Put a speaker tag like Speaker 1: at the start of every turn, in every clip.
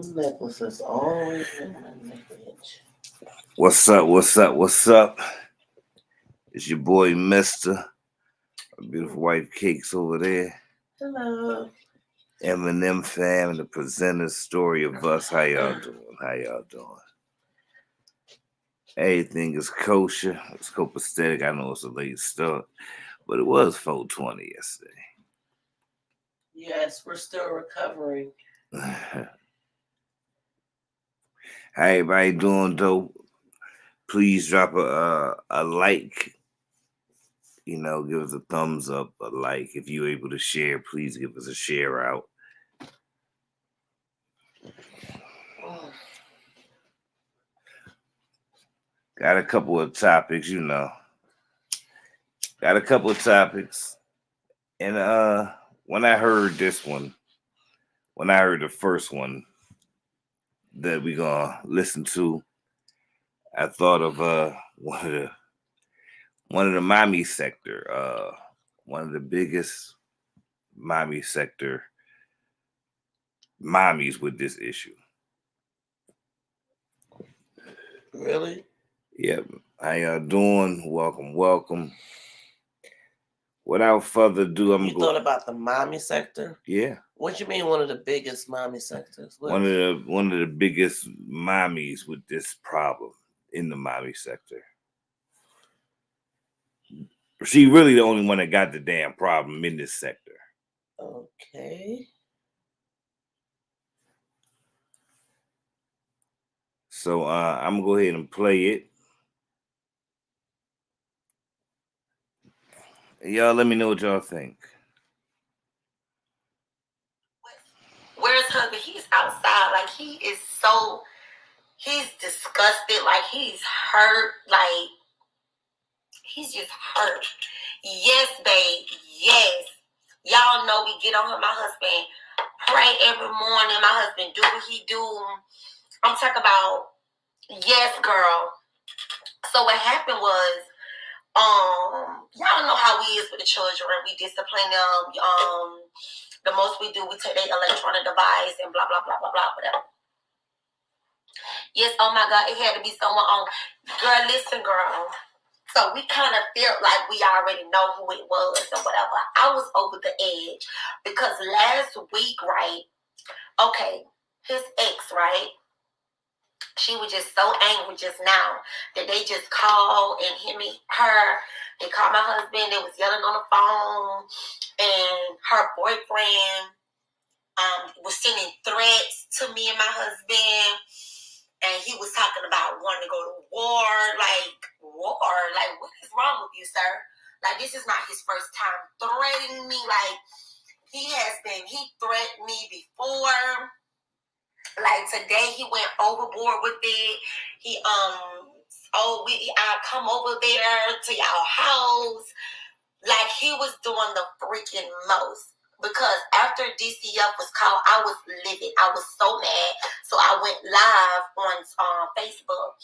Speaker 1: necklaces always in my fridge.
Speaker 2: What's up? What's up? What's up? It's your boy Mister. My beautiful wife Cakes over there.
Speaker 1: Hello.
Speaker 2: Eminem fam and the presenter story of us. How y'all doing? How y'all doing? Everything is kosher. It's copacetic. I know it's a late start, but it was 420 yesterday.
Speaker 1: Yes, we're still recovering.
Speaker 2: How everybody doing though? Please drop a like. You know, give us a thumbs up, a like. If you're able to share, please give us a share out. Got a couple of topics, you know. Got a couple of topics. And when I heard this one, when I heard the first one that we gonna listen to, I thought of one of the mommy sector, one of the biggest mommy sector mommies with this issue.
Speaker 1: Really?
Speaker 2: Yep. How y'all doing? Welcome, welcome. Without further ado, I'm
Speaker 1: You thought about the mommy sector?
Speaker 2: Yeah.
Speaker 1: What you mean one of the biggest mommy sectors? What?
Speaker 2: One of the biggest mommies with this problem in the mommy sector. She really the only one that got the damn problem in this sector.
Speaker 1: Okay.
Speaker 2: So I'm gonna go ahead and play it. Y'all let me know what y'all think.
Speaker 3: Where's hubby? He's outside. Like, he's disgusted. Like, he's hurt. Like, he's just hurt. Yes, babe. Yes. Y'all know we get on her. My husband pray every morning. My husband do what he do. I'm talking about, yes, girl. So what happened was, y'all know how we is with the children. We discipline them. The most we do, we take their electronic device and blah, blah, blah, blah, blah, whatever. Yes, oh my God, it had to be someone on. Girl, listen, girl. So we kind of felt like we already know who it was and whatever. I was over the edge because last week, right? Okay, his ex, right? She was just so angry just now that they just called and they called my husband. They was yelling on the phone, and her boyfriend was sending threats to me and my husband, and he was talking about wanting to go to war. Like, what is wrong with you, sir? Like, this is not his first time threatening me. Like, he threatened me before. Like, today he went overboard with it. I'll come over there to y'all house. Like, he was doing the freaking most. Because after DCF was called, I was livid. I was so mad. So I went live on Facebook.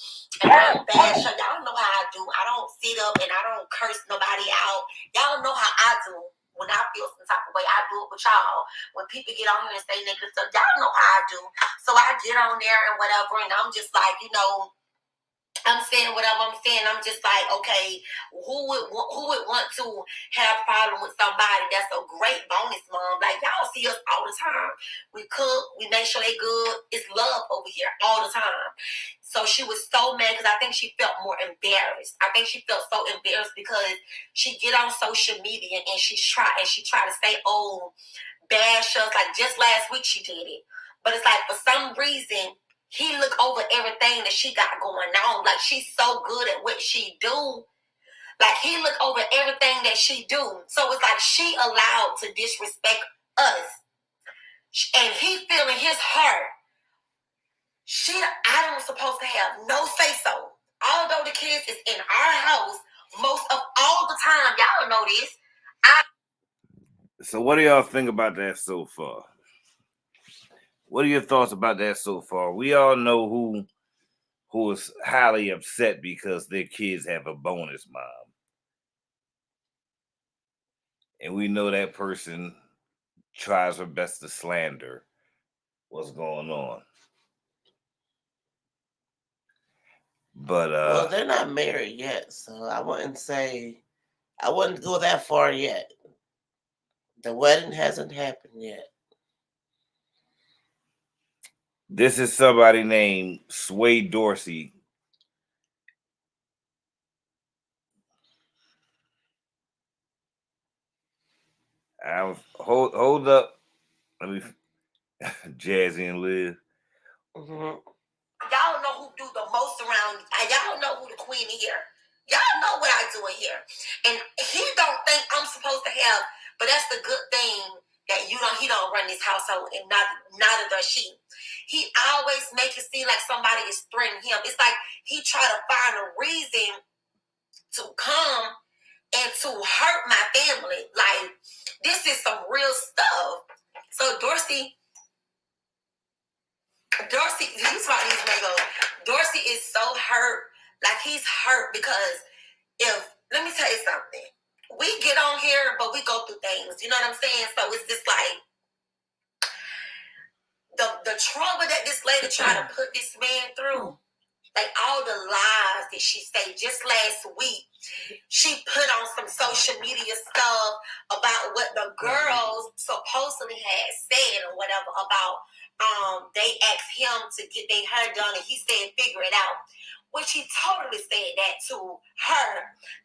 Speaker 3: And I'm bad. So y'all know how I do. I don't sit up and I don't curse nobody out. Y'all know how I do. When I feel some type of way, I do it with y'all. When people get on here and say negative stuff, y'all know how I do. So I get on there and whatever, and I'm just like, I'm saying whatever I'm saying. I'm just like, okay, who would want to have a problem with somebody that's a great bonus mom? Like, y'all see us all the time. We cook, we make sure they good. It's love over here all the time. So she was so mad because I think she felt more embarrassed. I think she felt so embarrassed because she get on social media and she try to say, oh, bash us. Like, just last week she did it. But it's like, for some reason, he look over everything that she got going on. Like, she's so good at what she do. Like, he look over everything that she do. So it's like she allowed to disrespect us. And he feeling his heart. I don't supposed to have no say-so. Although the kids is in our house most of all the time. Y'all know this.
Speaker 2: So what do y'all think about that so far? What are your thoughts about that so far? We all know who is highly upset because their kids have a bonus mom. And we know that person tries her best to slander what's going on. But
Speaker 1: Well, they're not married yet, so I wouldn't go that far yet. The wedding hasn't happened yet.
Speaker 2: this is somebody named Sway Dorsey. Hold up. Let me Jazzy and Liz.
Speaker 3: Y'all know who do the most around. Y'all know who the queen is here. Y'all know what I do in here. And he don't think I'm supposed to have, but that's the good thing that he don't run this household, and neither does she. He always make it seem like somebody is threatening him. It's like he try to find a reason to come and to hurt my family. Like, this is some real stuff. So Dorsey, he's about these Legos. Dorsey is so hurt. Like, he's hurt because let me tell you something. We get on here, but we go through things. You know what I'm saying? So it's just like the trauma that this lady tried to put this man through. Like, all the lies that she said just last week. She put on some social media stuff about what the girls supposedly had said or whatever about they asked him to get their hair done, and he said figure it out, which he totally said that to her,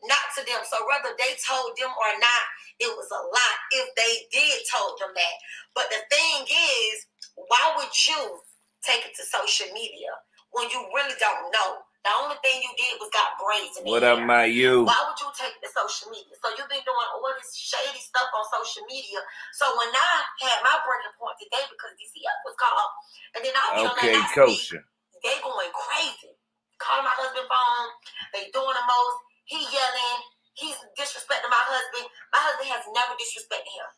Speaker 3: not to them. So whether they told them or not, it was a lie if they did told them that. But the thing is, why would you take it to social media when you really don't know? The only thing you did was got braids in
Speaker 2: What up, my you?
Speaker 3: Why would you take it to social media? So you've been doing all this shady stuff on social media. So when I had my breaking point today, because DCF was called, and then I get on
Speaker 2: Okay,
Speaker 3: that
Speaker 2: kosher.
Speaker 3: they going crazy. Calling my husband phone. They doing the most. He yelling. He's disrespecting my husband. My husband has never disrespected him.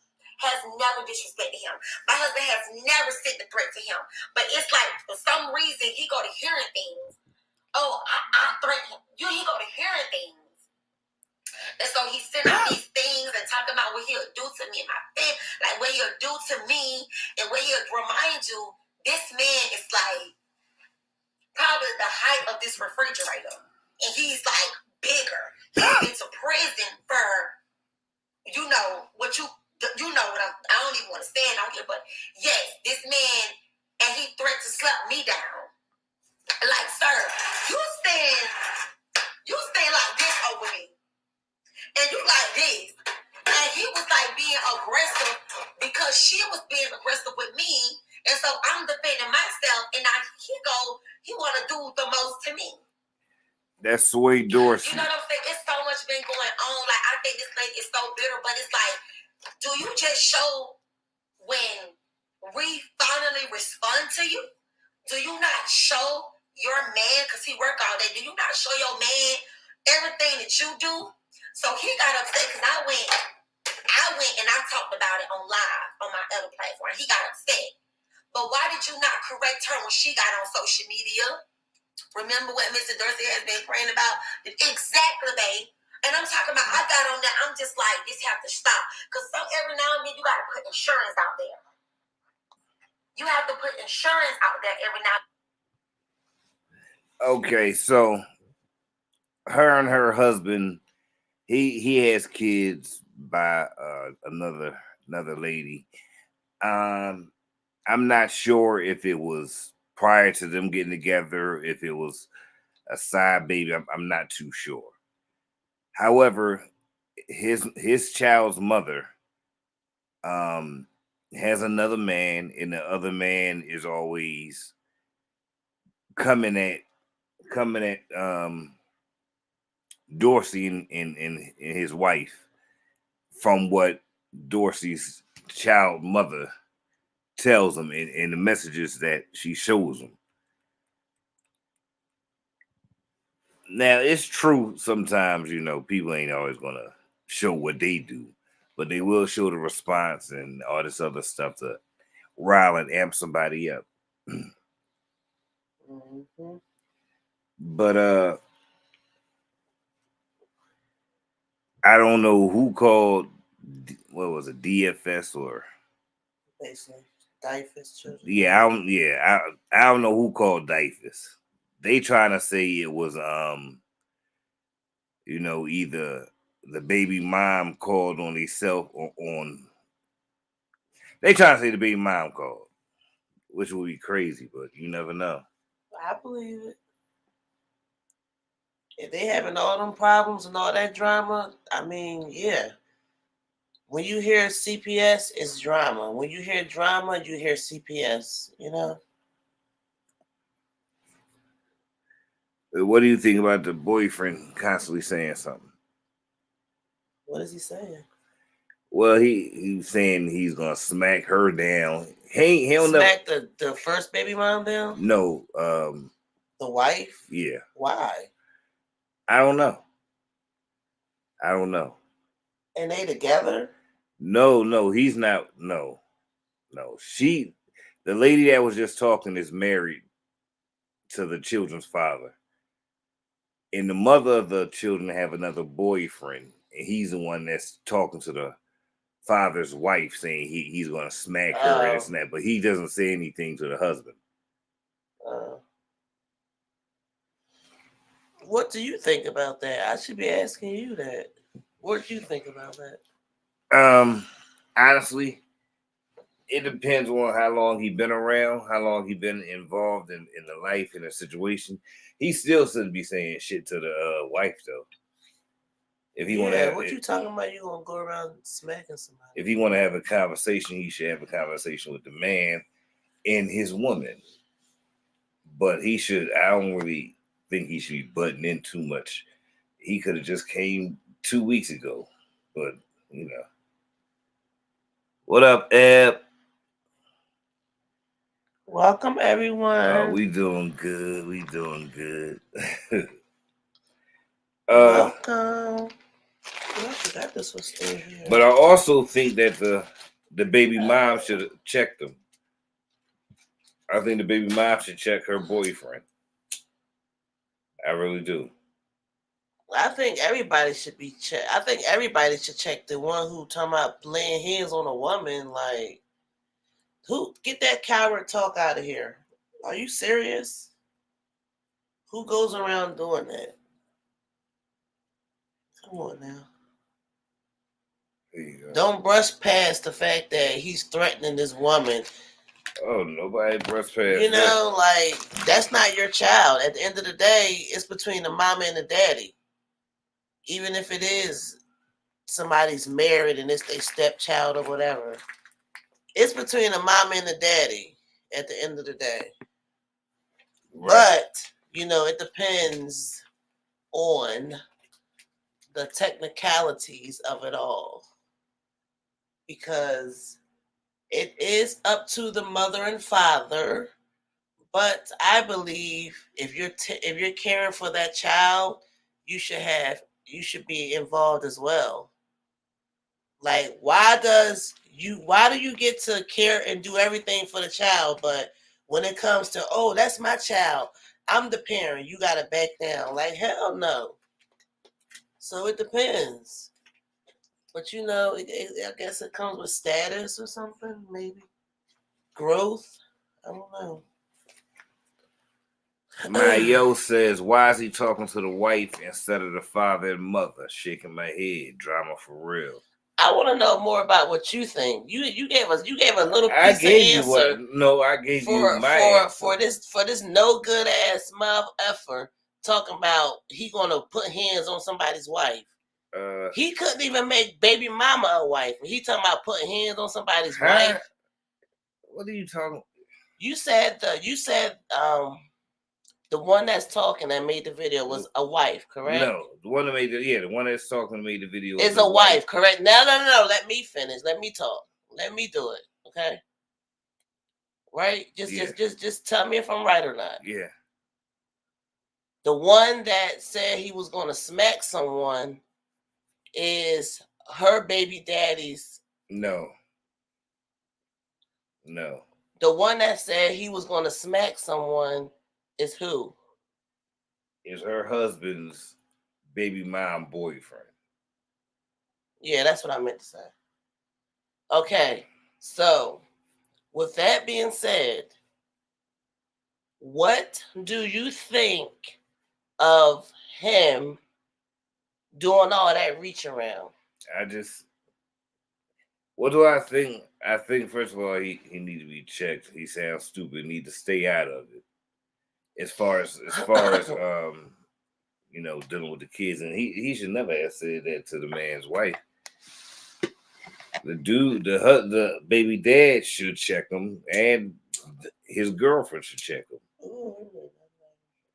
Speaker 3: My husband has never sent the threat to him. But it's like, for some reason, he go to hearing things. Oh, I threaten him. He go to hearing things. And so he's sending out these things and talking about what he'll do to me and my family. Like, what he'll do to me and what he'll remind you. This man is like probably the height of this refrigerator. And he's like bigger. He's been to prison for, what I don't even want to stand out here, but yes, this man, and he threatened to slap me down. Like, sir, you stand like this over me. And you like this. And he was like being aggressive because she was being aggressive with me. And so I'm defending myself, and he want to do the most to me.
Speaker 2: That's Sway Dorsey.
Speaker 3: You know what I'm saying? It's so much been going on. Like, I think this lady is so bitter, but it's like, do you just show when we finally respond to you? Do you not show your man, because he work all day, do you not show your man everything that you do? So he got upset because I went and I talked about it on live on my other platform. He got upset. But why did you not correct her when she got on social media? Remember what Mr. Dorsey has been praying about? Exactly, babe. And I'm talking about, I got on that. I'm just like, this have to stop. Because every now and then you got to put insurance out there. You have to put insurance out there every now and then.
Speaker 2: Okay, so her and her husband, he has kids by another lady. I'm not sure if it was prior to them getting together, if it was a side baby. I'm not too sure. However, his child's mother has another man, and the other man is always coming at Dorsey and his wife, from what Dorsey's child mother tells him in the messages that she shows him. Now, it's true sometimes, people ain't always gonna show what they do, but they will show the response and all this other stuff to rile and amp somebody up.
Speaker 1: Mm-hmm.
Speaker 2: But I don't know who called, what was it, DFS or
Speaker 1: Basically, DFS children.
Speaker 2: I don't know who called DFS. they trying to say it was either the baby mom called on herself or on. They trying to say the baby mom called, which would be crazy, but you never know.
Speaker 1: I believe it. If they having all them problems and all that drama, I mean, yeah. When you hear CPS, it's drama. When you hear drama, you hear CPS.
Speaker 2: What do you think about the boyfriend constantly saying something?
Speaker 1: What is he saying?
Speaker 2: Well, he's saying he's gonna smack her down. He don't
Speaker 1: Smack the first baby mom down?
Speaker 2: No,
Speaker 1: The wife?
Speaker 2: yeah.
Speaker 1: Why?
Speaker 2: I don't know.
Speaker 1: And they together?
Speaker 2: No, he's not. No. The lady that was just talking is married to the children's father. And the mother of the children have another boyfriend. And he's the one that's talking to the father's wife saying he's going to smack her and this and that. But he doesn't say anything to the husband.
Speaker 1: What do you think about that? I should be asking you that. What do you think about that?
Speaker 2: Honestly, it depends on how long he been around, how long he been involved in the life, in the situation. He still shouldn't be saying shit to the wife, though. If he want to,
Speaker 1: what you talking about? You gonna go around smacking somebody?
Speaker 2: If he want to have a conversation, he should have a conversation with the man and his woman. But he should. I don't really think he should be butting in too much. He could have just came 2 weeks ago, but What up, Eb?
Speaker 1: Welcome, everyone.
Speaker 2: We doing good.
Speaker 1: Welcome. I forgot this was still here.
Speaker 2: But I also think that the baby mom should have checked him. I think the baby mom should check her boyfriend. I really do.
Speaker 1: I think everybody should be checked. I think everybody should check the one who talking about laying hands on a woman. Like, who get that coward talk out of here? Are you serious? Who goes around doing that? Come on now. Don't brush past the fact that he's threatening this woman.
Speaker 2: Oh, nobody brush past that.
Speaker 1: Like, that's not your child. At the end of the day, it's between the mama and the daddy. Even if it is somebody's married and it's their stepchild or whatever. It's between the mama and the daddy at the end of the day. Right. But, it depends on the technicalities of it all. Because it is up to the mother and father, but I believe if you're caring for that child, you should be involved as well. Like, why do you get to care and do everything for the child, but when it comes to, oh, that's my child, I'm the parent, you gotta back down? Like, hell no. So it depends. But I guess it comes with status or something, maybe growth. I don't know.
Speaker 2: My yo says, why is he talking to the wife instead of the father and mother? Shaking my head. Drama for real.
Speaker 1: I want to know more about what you think. You gave a little piece of answer.
Speaker 2: I gave you my answer.
Speaker 1: For this no good ass mouth effer talking about he gonna put hands on somebody's wife. He couldn't even make baby mama a wife. He talking about putting hands on somebody's wife.
Speaker 2: What are you talking?
Speaker 1: You said the one that's talking that made the video was a wife, correct?
Speaker 2: No, the one that made the one that's talking made the video
Speaker 1: is a wife, correct? No. Let me finish. Let me talk. Let me do it. Okay. Right? Just tell me if I'm right or not.
Speaker 2: Yeah.
Speaker 1: The one that said he was going to smack someone is her baby daddy's.
Speaker 2: No.
Speaker 1: The one that said he was going to smack someone is who?
Speaker 2: Is her husband's baby mom boyfriend.
Speaker 1: Yeah, that's what I meant to say. Okay, so with that being said, What do you think of him doing all that reach around?
Speaker 2: What do I think? I think first of all, he need to be checked. He sounds stupid. Need to stay out of it. As far as dealing with the kids, and he should never have said that to the man's wife. The baby dad should check him, and his girlfriend should check him.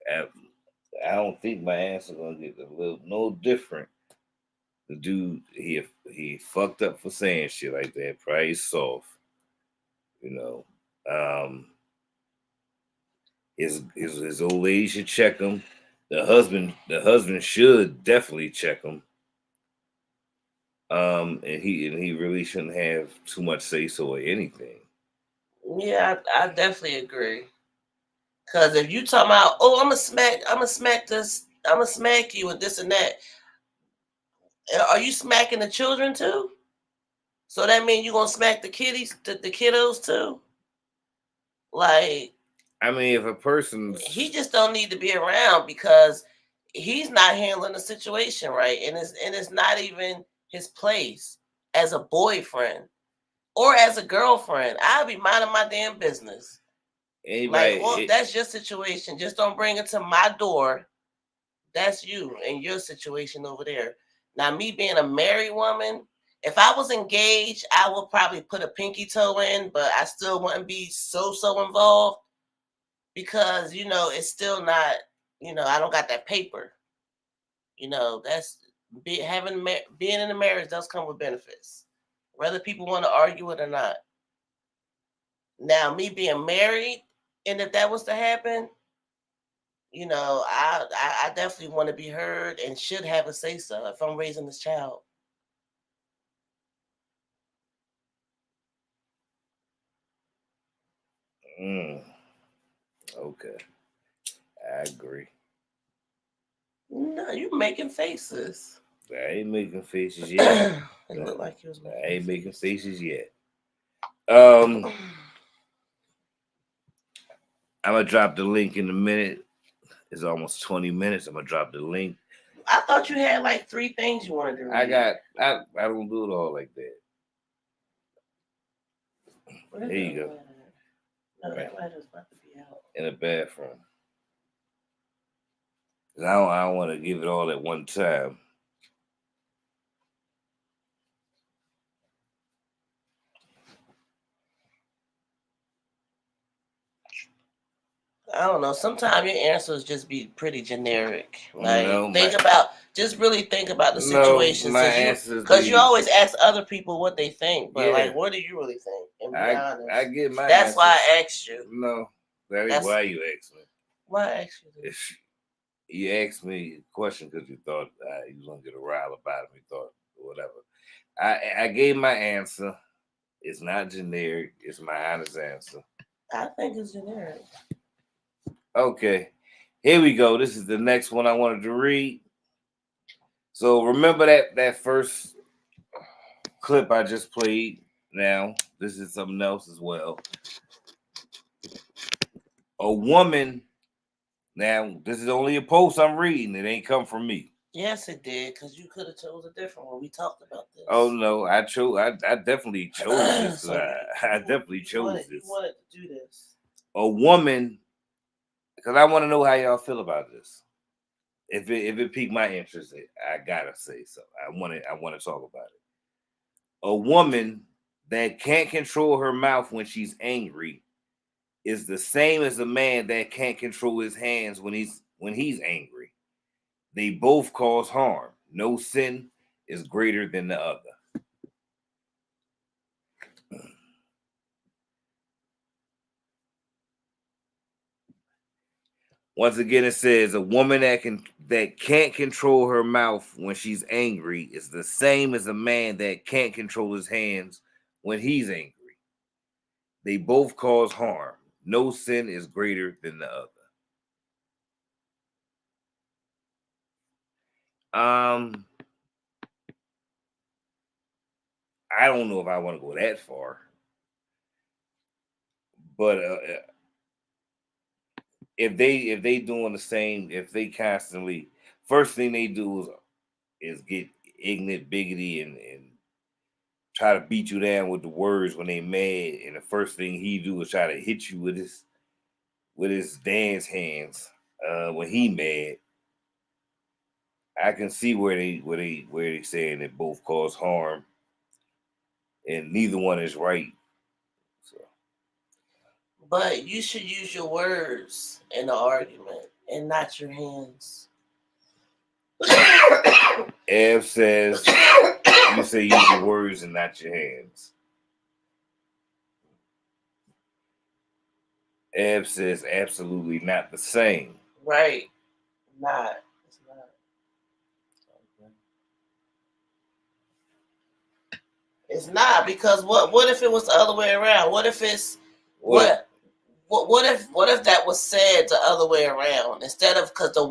Speaker 2: I, I don't think my answer gonna get no different. The dude, he fucked up for saying shit like that. Probably soft, you know. His old lady should check him. The husband should definitely check him. And he really shouldn't have too much say so or anything.
Speaker 1: Yeah, I definitely agree. Cause if you talking about, oh, I'm gonna smack this, I'm gonna smack you and this and that. Are you smacking the children too? So that means you gonna smack the the kiddos too? Like,
Speaker 2: I mean, if a person,
Speaker 1: he just don't need to be around because he's not handling the situation right, and it's not even his place as a boyfriend or as a girlfriend. I'll be minding my damn business. Like, well, that's your situation. Just don't bring it to my door. That's you and your situation over there. Now, me being a married woman, if I was engaged, I would probably put a pinky toe in, but I still wouldn't be so involved because it's still not. I don't got that paper. That's being in a marriage does come with benefits, whether people want to argue it or not. Now, me being married, and if that was to happen, I definitely want to be heard and should have a say so if I'm raising this child.
Speaker 2: Okay, I agree.
Speaker 1: No, you making faces.
Speaker 2: I ain't making faces yet.
Speaker 1: It looked like you was making
Speaker 2: I ain't making faces yet.
Speaker 1: faces.
Speaker 2: I'm gonna drop the link in a minute. It's almost 20 minutes. I'm gonna drop the link.
Speaker 1: I thought you had like 3 things you wanted to read.
Speaker 2: I don't do it all like that. There you go.
Speaker 1: No, that letter's about to be out.
Speaker 2: In the bathroom. I don't want to give it all at one time.
Speaker 1: I don't know. Sometimes your answers just be pretty generic. Like, really think about the situation.
Speaker 2: My answers,
Speaker 1: because you always ask other people what they think, but like, what do you really think? And be honest.
Speaker 2: I get my.
Speaker 1: That's
Speaker 2: answers.
Speaker 1: why I asked you.
Speaker 2: No, that ain't why you asked me.
Speaker 1: Why I asked you this?
Speaker 2: You asked me a question because you thought you was gonna get a rile about it. You thought whatever. I gave my answer. It's not generic. It's my honest answer.
Speaker 1: I think it's generic.
Speaker 2: Okay, here we go. This is the next one I wanted to read. So remember that first clip I just played. Now this is something else as well. A woman. Now this is only a post I'm reading. It ain't come from me.
Speaker 1: Yes, it did, because you could have chose a different one. We talked about this.
Speaker 2: Oh no, I definitely chose this.
Speaker 1: So
Speaker 2: I definitely chose this.
Speaker 1: You wanted to do this.
Speaker 2: A woman, because I want to know how y'all feel about this. If it piqued my interest, I gotta say so. I want to talk about it. A woman that can't control her mouth when she's angry is the same as a man that can't control his hands when he's angry. They both cause harm. No sin is greater than the other. Once again, it says a woman that can't control her mouth when she's angry is the same as a man that can't control his hands when he's angry. They both cause harm. No sin is greater than the other. I don't know if I want to go that far, but if they doing the same, if they constantly, first thing they do is get ignorant, biggity, and try to beat you down with the words when they mad, and the first thing he do is try to hit you with his dance hands when he mad. I can see where they saying that both cause harm, and neither one is right. So,
Speaker 1: But you should use your words in the argument and not your hands.
Speaker 2: Ev says you say use your words and not your hands. Ev says absolutely not the same.
Speaker 1: Right. Not. It's not. It's not, because what if it was the other way around? What if it's what if that was said the other way around? Instead of, because the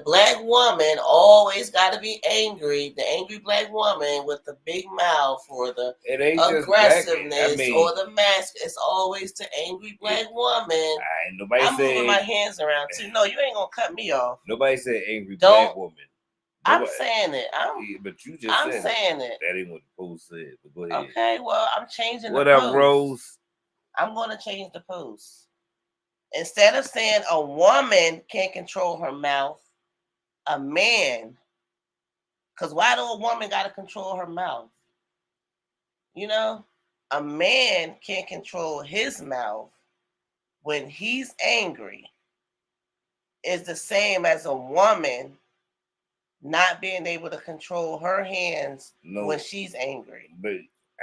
Speaker 1: black woman always got to be angry, the angry black woman with the big mouth or the aggressiveness or the mask. It's always the angry black woman. I'm moving my hands around too. No, you ain't gonna cut me off.
Speaker 2: Nobody said angry black woman.
Speaker 1: I'm saying it.
Speaker 2: But you just
Speaker 1: I'm saying it.
Speaker 2: That ain't what the post said. But go ahead.
Speaker 1: Okay, well, I'm changing
Speaker 2: what
Speaker 1: the
Speaker 2: up,
Speaker 1: post.
Speaker 2: Rose?
Speaker 1: I'm going to change the post. Instead of saying a woman can't control her mouth, a man. Because why do a woman got to control her mouth? You know, a man can't control his mouth when he's angry. Is the same as a woman not being able to control her hands when she's angry.
Speaker 2: But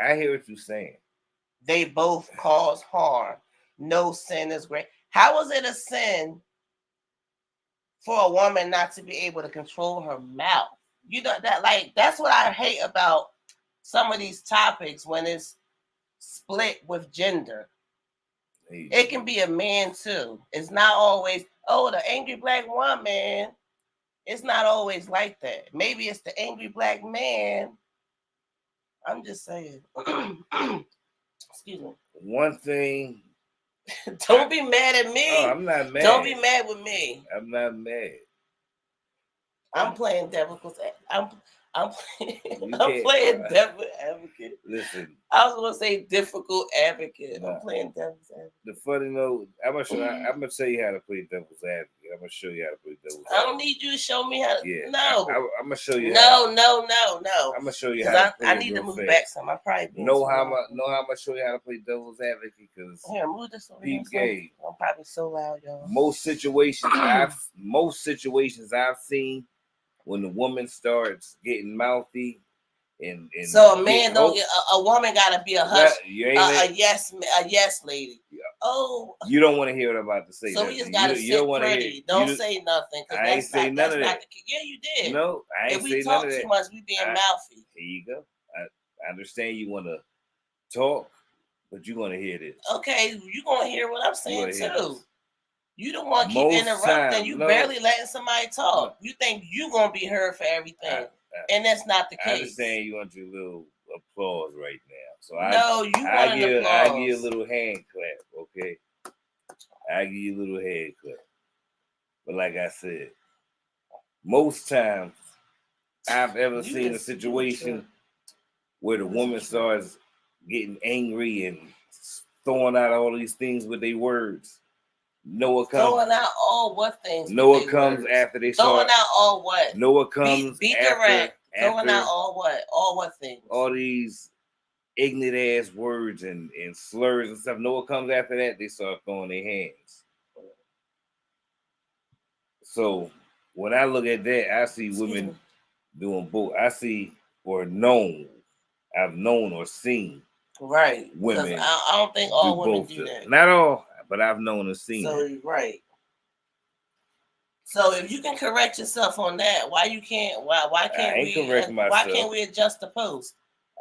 Speaker 2: I hear what you're saying.
Speaker 1: They both cause harm. No sin is great. How is it a sin for a woman not to be able to control her mouth? You know, that's what I hate about some of these topics when it's split with gender. It can be a man too. It's not always, the angry black woman. It's not always like that. Maybe it's the angry black man. I'm just saying. Excuse me.
Speaker 2: One thing.
Speaker 1: Don't be mad at me.
Speaker 2: Oh, I'm not mad.
Speaker 1: Don't be mad with me.
Speaker 2: I'm not mad.
Speaker 1: I'm playing devil's. I'm playing devil's advocate.
Speaker 2: Listen,
Speaker 1: I was gonna say difficult advocate. I'm playing devil's advocate.
Speaker 2: The funny note, I'm gonna tell you how to play devil's advocate. I'm gonna show you how to play devil's advocate.
Speaker 1: I don't need you to show me how to.
Speaker 2: Yeah,
Speaker 1: no,
Speaker 2: I'm gonna show you.
Speaker 1: No.
Speaker 2: I'm gonna show you how to play.
Speaker 1: I need to move back some. I probably
Speaker 2: know how I'm gonna show you how to play devil's advocate, because
Speaker 1: here, move this over
Speaker 2: here.
Speaker 1: I'm probably so loud, y'all.
Speaker 2: Most situations I've seen, when the woman starts getting mouthy, and
Speaker 1: so a man don't get a woman gotta be a hush, a yes lady. Yeah. Oh,
Speaker 2: you don't want to hear what I'm about to say.
Speaker 1: So we just gotta sit pretty. Don't say nothing.
Speaker 2: I ain't say none of that.
Speaker 1: Yeah, you did.
Speaker 2: No, I ain't say none of that. If we talk
Speaker 1: too much, we being mouthy.
Speaker 2: Here you go. I understand you want to talk, but you want to hear this.
Speaker 1: Okay, you gonna hear what I'm saying too. You don't want to keep interrupting. You barely letting somebody talk. You think you gonna be heard for everything, and that's not the case.
Speaker 2: I understand you want your little applause right now. So
Speaker 1: you want an applause.
Speaker 2: I give you a little hand clap, okay? I give you a little hand clap. But like I said, most times I've ever seen a situation where the woman starts getting angry and throwing out all these things with their words. Noah comes.
Speaker 1: Throwing out all what things?
Speaker 2: Noah comes after they
Speaker 1: throwing out all what?
Speaker 2: Noah comes.
Speaker 1: Be direct. Throwing out all what? All what things?
Speaker 2: All these ignorant ass words and slurs and stuff. Noah comes after that. They start throwing their hands. So when I look at that, I see women doing both. I see I've known or seen.
Speaker 1: Right.
Speaker 2: Women.
Speaker 1: I don't think all women do that.
Speaker 2: Not all. But I've known and seen.
Speaker 1: So you're right. So if you can correct yourself on that, why can't we adjust the post?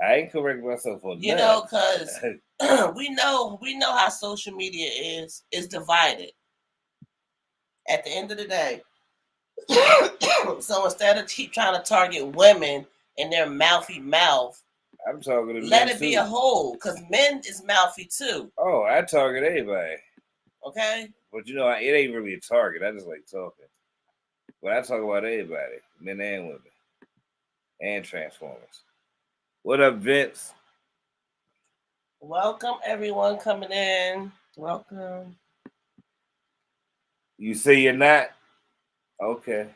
Speaker 2: I ain't correct myself on that.
Speaker 1: You know, because we know how social media is divided. At the end of the day. So instead of keep trying to target women and their mouthy mouth,
Speaker 2: I'm talking to
Speaker 1: let it be a whole, because men is mouthy too.
Speaker 2: Oh, I target everybody.
Speaker 1: Okay,
Speaker 2: But you know, it ain't really a target. I just like talking. But I talk about everybody, men and women, and Transformers. What up, Vince?
Speaker 1: Welcome everyone coming in. Welcome.
Speaker 2: You say you're not? Okay.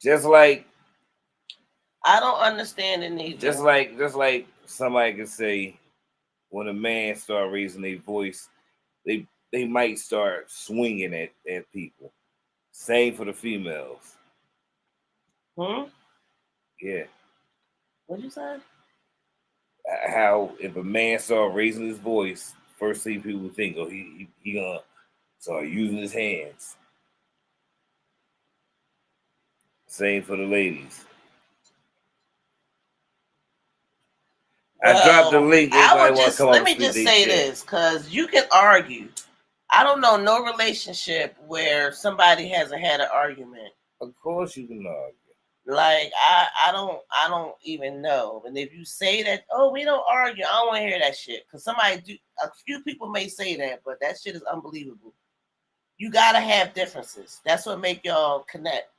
Speaker 2: Just like
Speaker 1: I don't understand it neither.
Speaker 2: just like somebody could say when a man start raising their voice, they might start swinging at people. Same for the females. Yeah.
Speaker 1: What'd you say?
Speaker 2: How if a man start raising his voice, first thing people think, oh, he gonna start using his hands. Same for the ladies. I dropped the link.
Speaker 1: I would just let me just say this, because you can argue. I don't know no relationship where somebody hasn't had an argument.
Speaker 2: Of course you can argue.
Speaker 1: Like I don't even know. And if you say that, oh, we don't argue, I don't want to hear that shit. Because a few people may say that, but that shit is unbelievable. You gotta have differences. That's what make y'all connect.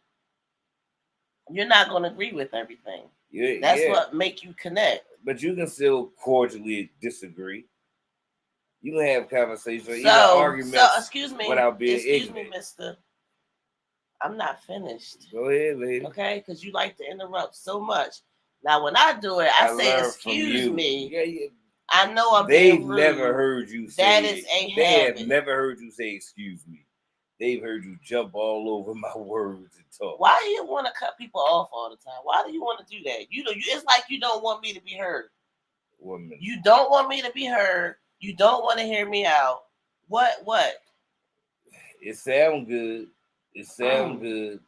Speaker 1: You're not gonna agree with everything. That's what make you connect.
Speaker 2: But you can still cordially disagree. You can have conversations, even arguments. So
Speaker 1: excuse me,
Speaker 2: without being ignorant.
Speaker 1: Excuse me, Mister. I'm not finished.
Speaker 2: Go ahead, lady.
Speaker 1: Okay, because you like to interrupt so much. Now, when I do it, I say, "Excuse me."
Speaker 2: Yeah.
Speaker 1: I know I'm
Speaker 2: They've
Speaker 1: being rude.
Speaker 2: never heard you say
Speaker 1: that is a
Speaker 2: They
Speaker 1: habit.
Speaker 2: have never heard you say "excuse me." They've heard you jump all over my words and talk.
Speaker 1: Why do you want to cut people off all the time? Why do you want to do that? It's like you don't want me to be heard.
Speaker 2: 1 minute.
Speaker 1: You don't want me to be heard. You don't want to hear me out. What?
Speaker 2: It sound good. It sound good.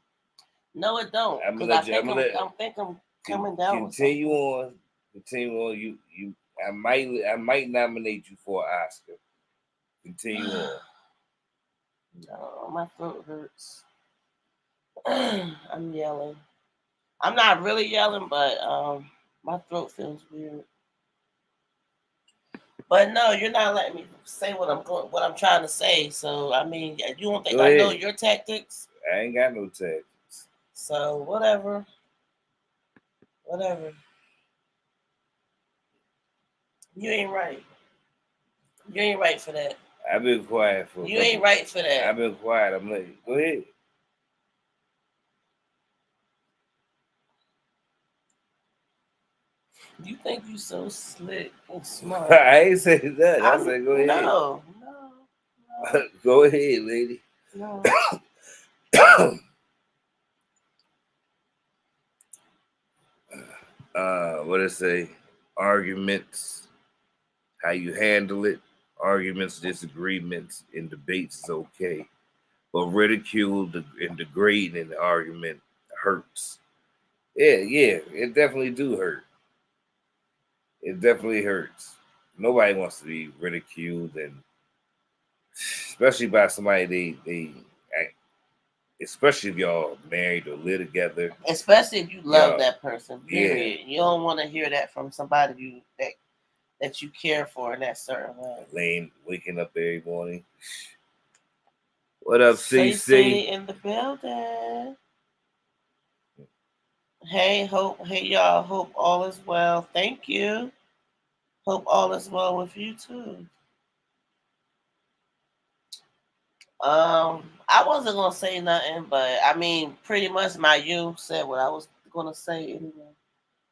Speaker 1: No, it don't.
Speaker 2: I'm
Speaker 1: coming down.
Speaker 2: Continue on. You. I might nominate you for an Oscar. Continue on.
Speaker 1: No, my throat hurts. I'm yelling. I'm not really yelling, but my throat feels weird. But no, you're not letting me say what I'm trying to say. So I mean, you don't think I know your tactics?
Speaker 2: I ain't got no tactics.
Speaker 1: So whatever. You ain't right. You ain't right for that.
Speaker 2: I've been quiet for.
Speaker 1: You ain't right for that.
Speaker 2: I've been quiet. I'm letting you. Go ahead.
Speaker 1: You think you so slick and smart.
Speaker 2: I ain't saying that. I said go ahead.
Speaker 1: No.
Speaker 2: Go ahead, lady.
Speaker 1: No.
Speaker 2: What did it say? Arguments, how you handle it. Arguments, disagreements, and debates is okay. But ridicule and degrading in the argument hurts. Yeah, it definitely do hurt. It definitely hurts. Nobody wants to be ridiculed, and especially by somebody especially if y'all married or live together.
Speaker 1: Especially if you love that person. Period. Yeah. You don't want to hear that from somebody that you care for in that certain way.
Speaker 2: Waking up every morning. What up, CC?
Speaker 1: In the building. Hey, y'all. Hope all is well. Thank you. Hope all is well with you too. I wasn't gonna say nothing, but I mean, pretty much you said what I was gonna say anyway.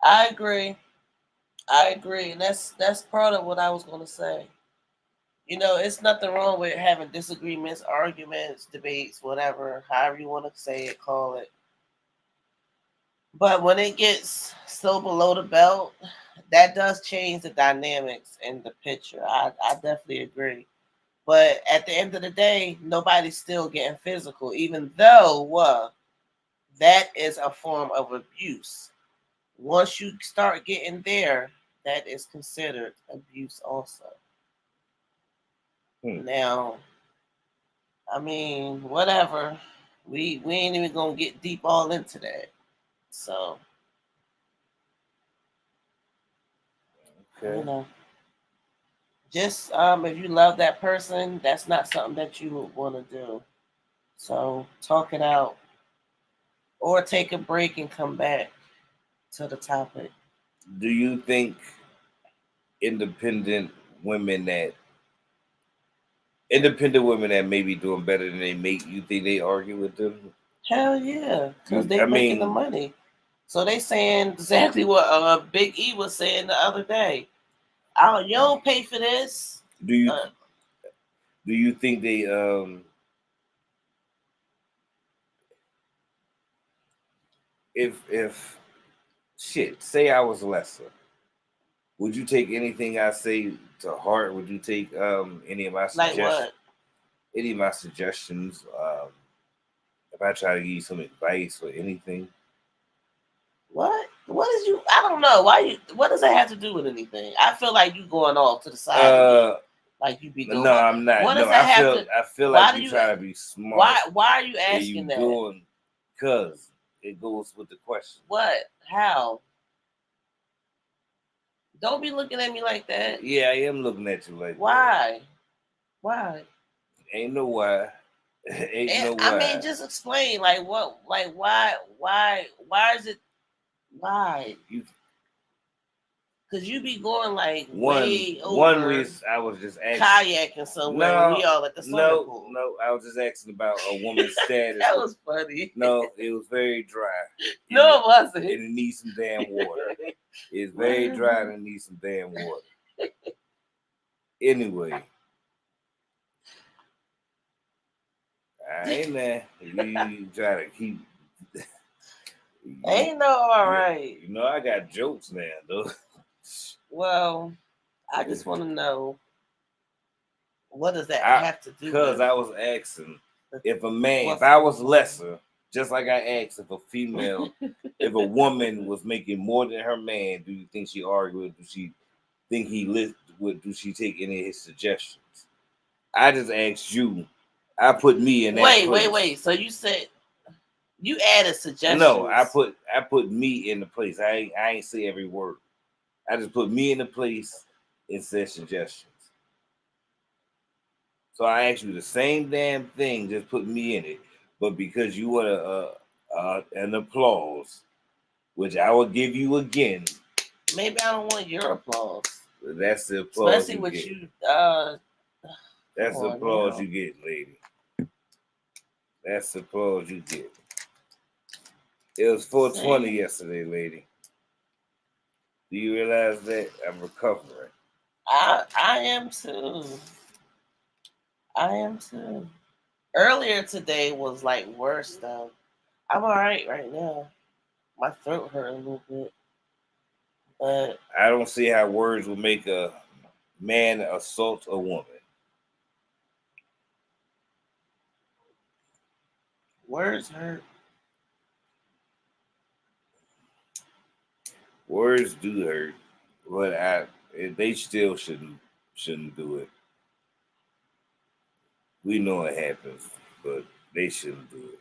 Speaker 1: I agree, and that's part of what I was gonna say. You know, it's nothing wrong with having disagreements, arguments, debates, whatever, however you want to say it, call it. But when it gets so below the belt, that does change the dynamics in the picture. I definitely agree. But at the end of the day, nobody's still getting physical, even though that is a form of abuse. Once you start getting there, that is considered abuse also. Now, I mean, whatever. We ain't even gonna get deep all into that. So,
Speaker 2: okay.
Speaker 1: You know, just if you love that person, that's not something that you would want to do. So talk it out, or take a break and come back to the topic.
Speaker 2: Do you think independent women that may be doing better than they mate, you think they argue with them?
Speaker 1: Hell yeah, because they
Speaker 2: I
Speaker 1: making the
Speaker 2: mean,
Speaker 1: money. So they saying exactly what Big E was saying the other day. Oh, you don't pay for this.
Speaker 2: do you do you think they if shit, say I was lesser, would you take anything I say to heart? Would you take any of my
Speaker 1: Like
Speaker 2: suggestions?
Speaker 1: what?
Speaker 2: Any of my suggestions? If I try to give you some advice or anything?
Speaker 1: What? What is you? I don't know. Why you? What does that have to do with anything? I feel like you going off to the side again, like you be doing.
Speaker 2: No, I'm not.
Speaker 1: What
Speaker 2: No,
Speaker 1: does that have to?
Speaker 2: I feel
Speaker 1: Why
Speaker 2: like
Speaker 1: do
Speaker 2: you
Speaker 1: you?
Speaker 2: trying to be smart.
Speaker 1: Why are you
Speaker 2: And
Speaker 1: asking
Speaker 2: you
Speaker 1: that?
Speaker 2: doing because it goes with the question.
Speaker 1: What? How? Don't be looking at me like that.
Speaker 2: Yeah, I am looking at you like that.
Speaker 1: Why? Why?
Speaker 2: Ain't no why. Ain't no why.
Speaker 1: I mean, just explain. Like what? Like why? Why is it? Why? Because you be going like way over.
Speaker 2: One reason I was just asking,
Speaker 1: kayaking somewhere.
Speaker 2: No,
Speaker 1: we all at the swimming pool.
Speaker 2: No, I was just asking about a woman's status.
Speaker 1: That was funny.
Speaker 2: No, it was very dry.
Speaker 1: No, it wasn't.
Speaker 2: And it needs some damn water. It's very dry and it needs some damn water. Anyway. Ain't there. You try to keep.
Speaker 1: Ain't no all right.
Speaker 2: You know, I got jokes now, though.
Speaker 1: Well, I just want to know, what does that have to do with?
Speaker 2: Because I was asking if a man, if I was lesser, just like I asked if a female, if a woman was making more than her man, do you think she argued? Do she think he would? Do she take any of his suggestions? I just asked you. I put me in that place.
Speaker 1: Wait. So you said you added suggestions.
Speaker 2: No, I put me in the place. I ain't say every word. I just put me in the place and said suggestions. So I asked you the same damn thing, just put me in it. But because you want an applause, which I will give you again.
Speaker 1: Maybe I don't want your applause.
Speaker 2: That's the applause.
Speaker 1: Especially with you.
Speaker 2: That's the applause you get, lady. That's the applause you get. It was 420 yesterday, lady. Do you realize that I'm recovering?
Speaker 1: I am too. I am too. Earlier today was like worse though. I'm all right now. My throat hurt a little bit, but
Speaker 2: I don't see how words will make a man assault a woman.
Speaker 1: Words hurt.
Speaker 2: Words do hurt, but they still shouldn't do it. We know it happens, but they shouldn't do it.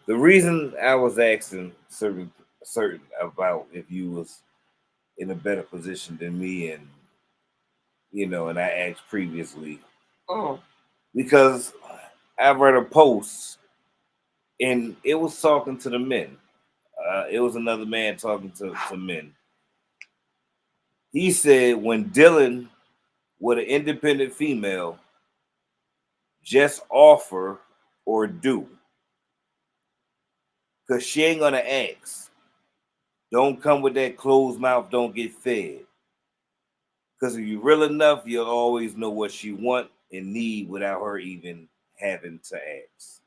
Speaker 2: The reason I was asking certain about if you was in a better position than me, and and I asked previously, because I read a post and it was talking to the men. It was another man talking to men. He said when dealing with an independent female, just offer or do. Because she ain't going to ask. Don't come with that closed mouth, don't get fed. Because if you're real enough, you'll always know what she want and need without her even having to ask.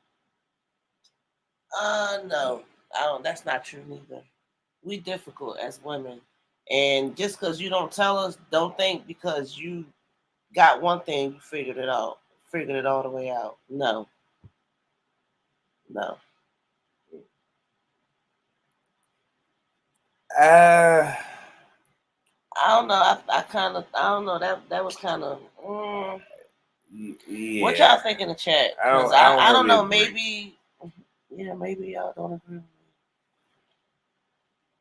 Speaker 1: No. I don't. That's not true neither. We difficult as women. And just because you don't tell us, don't think because you got one thing, you figured it out. Figured it all the way out. No. I don't know. I don't know. That was kind of.
Speaker 2: Yeah.
Speaker 1: What y'all think in the chat? I don't know. Maybe. Yeah, maybe y'all don't agree with me.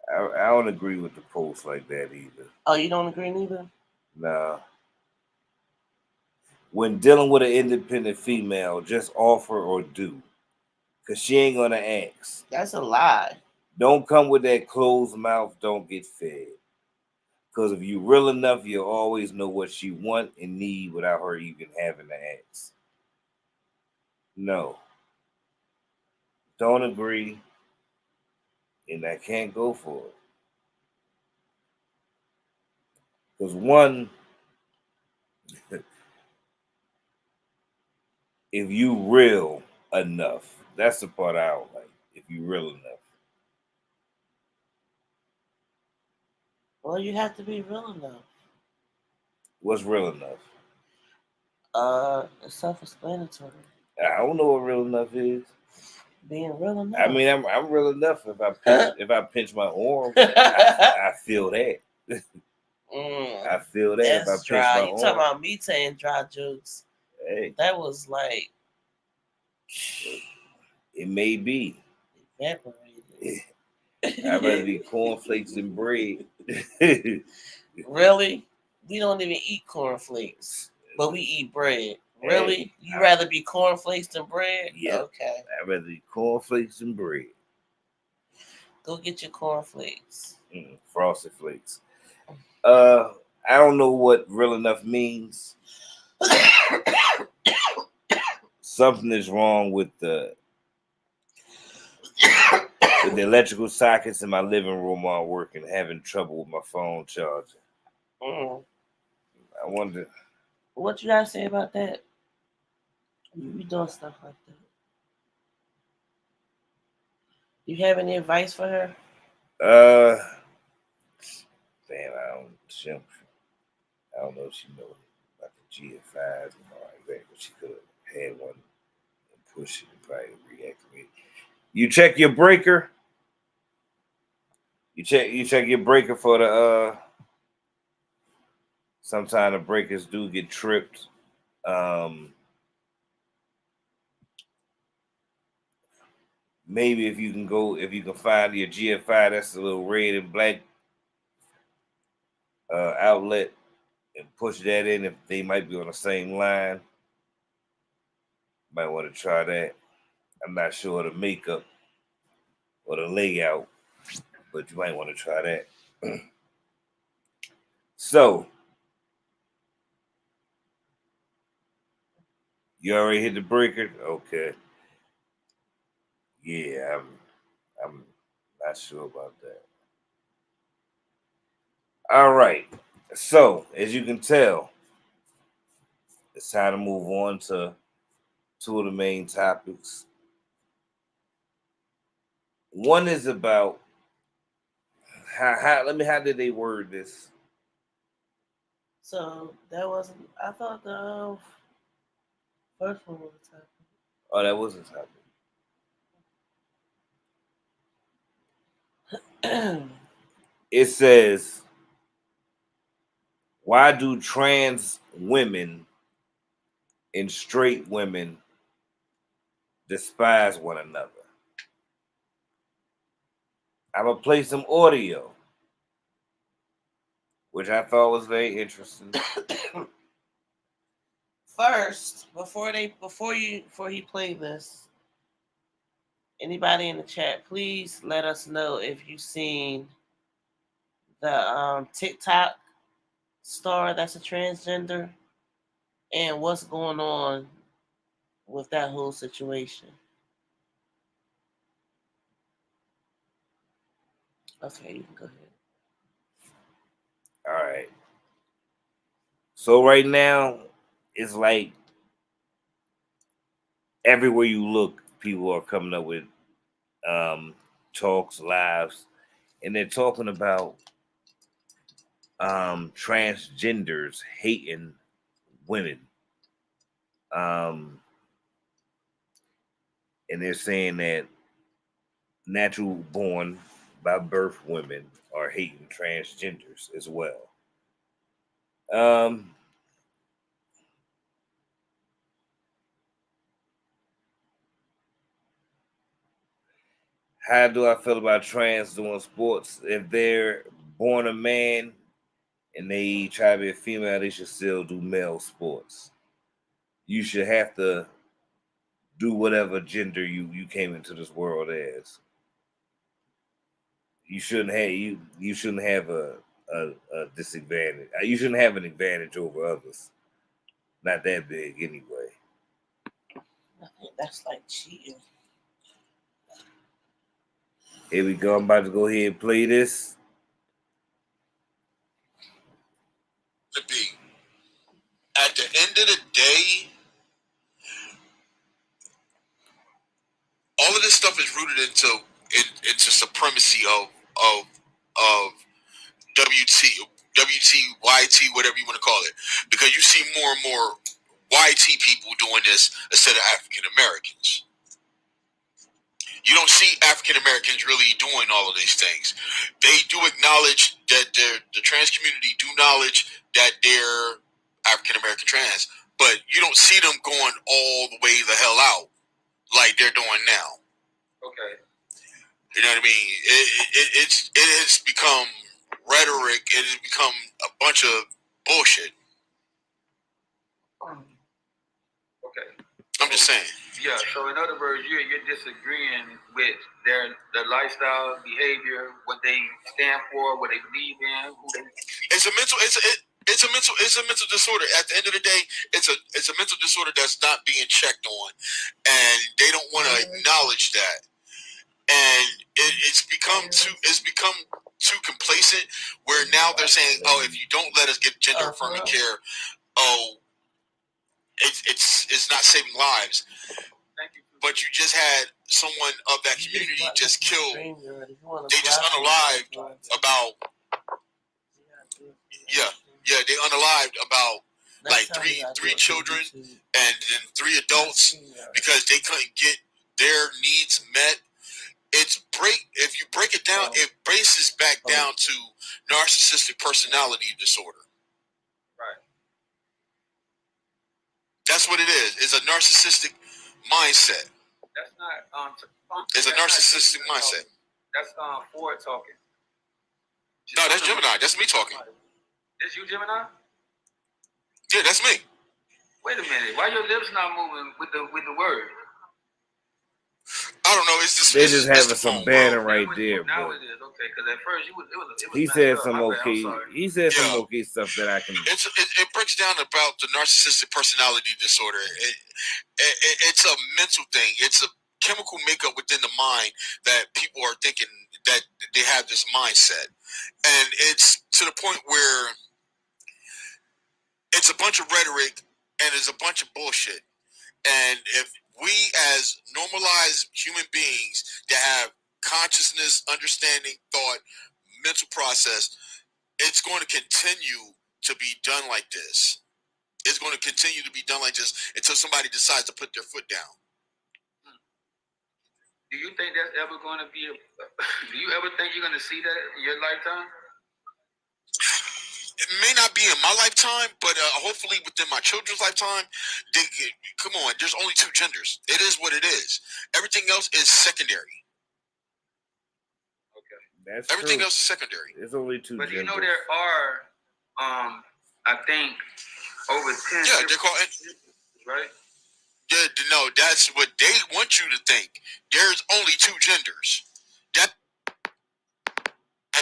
Speaker 2: I don't agree with the post like that either.
Speaker 1: Oh, you don't agree neither?
Speaker 2: No. When dealing with an independent female, just offer or do. Because she ain't going to ask.
Speaker 1: That's a lie.
Speaker 2: Don't come with that closed mouth, don't get fed. Because if you real enough, you'll always know what she want and need without her even having to ask. No. Don't agree. And I can't go for it. Because one, if you real enough, that's the part I don't like. If you real enough.
Speaker 1: Well, you have to be real enough.
Speaker 2: What's real enough?
Speaker 1: It's self-explanatory.
Speaker 2: I don't know what real enough is.
Speaker 1: Being real enough.
Speaker 2: I mean, I'm real enough. If I pinch my arm, I feel that. I feel that
Speaker 1: That's
Speaker 2: if I pinch
Speaker 1: dry.
Speaker 2: my
Speaker 1: You
Speaker 2: arm.
Speaker 1: talking about me saying dry jokes?
Speaker 2: Hey,
Speaker 1: that was like
Speaker 2: it may be
Speaker 1: evaporated.
Speaker 2: I'd rather be cornflakes than bread.
Speaker 1: Really? We don't even eat cornflakes, but we eat bread. Really?
Speaker 2: Hey,
Speaker 1: You rather be cornflakes than bread?
Speaker 2: Yeah.
Speaker 1: Okay.
Speaker 2: I'd rather be cornflakes than bread.
Speaker 1: Go get your cornflakes.
Speaker 2: Frosted flakes. I don't know what real enough means. Something is wrong with the electrical sockets in my living room aren't working. Having trouble with my phone charger. I wonder.
Speaker 1: What you gotta say about that? You be doing stuff like that. You have any advice for her?
Speaker 2: Damn, I don't know if she knows about the GFIs and all like that, but she could have had one and push it and probably reactivate. You check your breaker. You check your breaker for the sometimes the breakers do get tripped. Maybe if you can find your GFI, that's a little red and black outlet, and push that in if they might be on the same line. Might want to try that. I'm not sure of the makeup or the layout, but you might want to try that. So, you already hit the breaker? Okay. Yeah, I'm not sure about that. All right. So, as you can tell, it's time to move on to two of the main topics. One is about how did they word this?
Speaker 1: So that wasn't. I thought the first one was a topic.
Speaker 2: Oh, that was a topic. It says, why do trans women and straight women despise one another? I'm gonna play some audio, which I thought was very interesting.
Speaker 1: First, before he played this, anybody in the chat, please let us know if you've seen the TikTok star that's a transgender and what's going on with that whole situation. Okay, you can go ahead.
Speaker 2: All right. So right now, it's like everywhere you look, people are coming up with talks, lives, and they're talking about transgenders hating women. And they're saying that natural born by birth women are hating transgenders as well. How do I feel about trans doing sports? If they're born a man and they try to be a female, they should still do male sports. you should have to do whatever gender you came into this world as. You shouldn't have a disadvantage. You shouldn't have an advantage over others. Not that big anyway.
Speaker 1: I think that's like cheating.
Speaker 2: Here we go. I'm about to go ahead and play this.
Speaker 4: To be. At the end of the day, all of this stuff is rooted into supremacy of WT, YT, whatever you want to call it, because you see more and more YT people doing this instead of African Americans. You don't see African Americans really doing all of these things. They do acknowledge that the trans community do acknowledge that they're African American trans, but you don't see them going all the way the hell out like they're doing now.
Speaker 5: Okay.
Speaker 4: You know what I mean? It has become rhetoric. It has become a bunch of bullshit.
Speaker 5: Okay.
Speaker 4: I'm just saying.
Speaker 5: Yeah. So in other words, you're disagreeing with their lifestyle, behavior, what they stand for, what they believe in, who they.
Speaker 4: It's a mental disorder. At the end of the day, it's a mental disorder that's not being checked on, and they don't want to acknowledge that. And it's become too complacent, where now they're saying, "Oh, if you don't let us get gender affirming care, oh, it's not saving lives." But you just had someone of that community just killed. They just unalived about. Yeah, they unalived about like three children and 3 adults because they couldn't get their needs met. If you break it down, it braces back down to narcissistic personality disorder.
Speaker 5: Right.
Speaker 4: That's what it is. It's a narcissistic mindset.
Speaker 5: That's not.
Speaker 4: It's a narcissistic mindset.
Speaker 5: That's Ford talking.
Speaker 4: No, that's Gemini. That's me talking.
Speaker 5: Is you Gemini?
Speaker 4: Yeah, that's me.
Speaker 5: Wait a minute. Why your lips not moving with the word?
Speaker 4: I don't know. It's just
Speaker 2: They just having
Speaker 4: the
Speaker 2: some
Speaker 4: phone,
Speaker 2: banner
Speaker 4: bro.
Speaker 2: right there.
Speaker 5: Now
Speaker 2: Bro.
Speaker 5: it is okay because at first it was
Speaker 2: He
Speaker 5: messed
Speaker 2: said
Speaker 5: up.
Speaker 2: some
Speaker 5: My bad,
Speaker 2: okay.
Speaker 5: I'm sorry.
Speaker 2: He said some
Speaker 4: Yeah.
Speaker 2: okay stuff that I can.
Speaker 4: It breaks down about the narcissistic personality disorder. It's a mental thing. It's a chemical makeup within the mind that people are thinking that they have this mindset, and it's to the point where it's a bunch of rhetoric and it's a bunch of bullshit. And if we as normalized human beings that have consciousness, understanding, thought, mental process, it's going to continue to be done like this. It's going to continue to be done like this until somebody decides to put their foot down.
Speaker 5: Do you think that's ever going to be? Do you ever think you're going to see that in your lifetime?
Speaker 4: It may not be in my lifetime, but hopefully within my children's lifetime. Come on, there's only 2 genders. It is what it is. Everything else is secondary.
Speaker 5: Okay.
Speaker 2: That's
Speaker 4: Everything
Speaker 2: true.
Speaker 4: else is secondary.
Speaker 2: There's only 2
Speaker 5: But
Speaker 2: genders.
Speaker 5: you know there are, I think, over 10.
Speaker 4: Yeah, they're called.
Speaker 5: Right.
Speaker 4: Yeah, no, that's what they want you to think. There's only 2 genders. That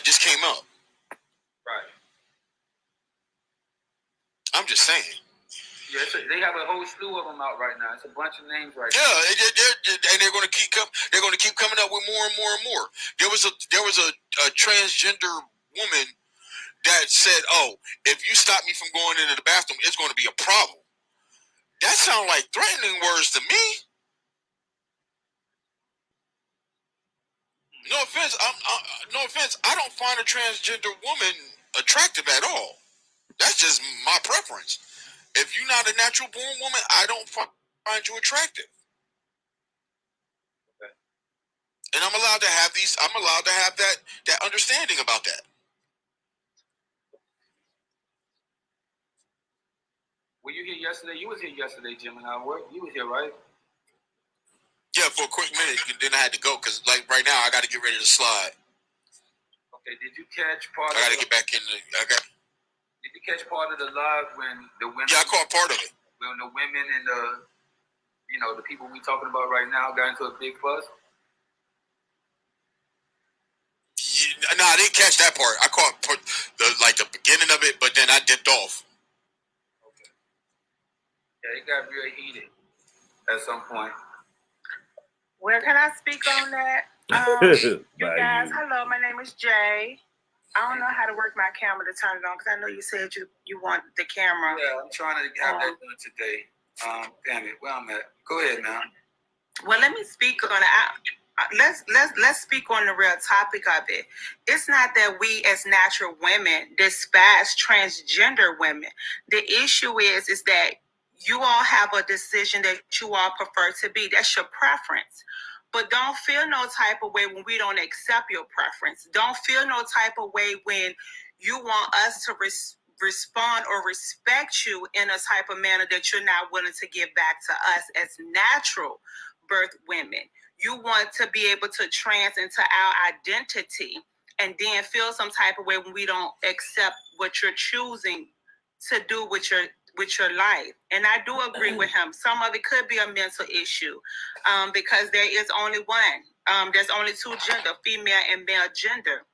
Speaker 4: just came up.
Speaker 5: Right.
Speaker 4: I'm just saying.
Speaker 5: Yeah, they have a whole slew of them out right now. It's a bunch of names right now.
Speaker 4: Yeah, and they're going to keep coming up with more and more and more. There was a transgender woman that said, "Oh, if you stop me from going into the bathroom, it's going to be a problem." That sounds like threatening words to me. No offense. No offense. I don't find a transgender woman attractive at all. That's just my preference. If you're not a natural born woman, I don't find you attractive.
Speaker 5: Okay.
Speaker 4: And I'm allowed to have that understanding about that.
Speaker 5: Were you here yesterday? You was here yesterday, Gemini. You was here, right?
Speaker 4: Yeah, for a quick minute, then I had to go because, like, right now I got to get ready to slide.
Speaker 5: Okay. Did you catch part?
Speaker 4: I got to get back in.
Speaker 5: Did you catch part of the live when the women?
Speaker 4: Yeah, I caught part of it.
Speaker 5: when the women and the people we talking about right now got into a big fuss?
Speaker 4: No, I didn't catch that part. I caught the beginning of it, but then I dipped off.
Speaker 5: Okay. Yeah, it got real heated at some point.
Speaker 6: Well, can I speak on that? You guys, hello, my name is Jay. I don't know how to work my camera to turn it on because I know you said you want the camera.
Speaker 5: Yeah, I'm trying to have that done today. Damn it, where I'm at. Go ahead now.
Speaker 6: Well, let me speak on it. Let's speak on the real topic of it. It's not that we as natural women despise transgender women. The issue is that you all have a decision that you all prefer to be. That's your preference. But don't feel no type of way when we don't accept your preference. Don't feel no type of way when you want us to respond or respect you in a type of manner that you're not willing to give back to us as natural birth women. You want to be able to trans into our identity and then feel some type of way when we don't accept what you're choosing to do with your life. And I do agree with him. Some of it could be a mental issue because there is only one. There's only two gender, female and male gender.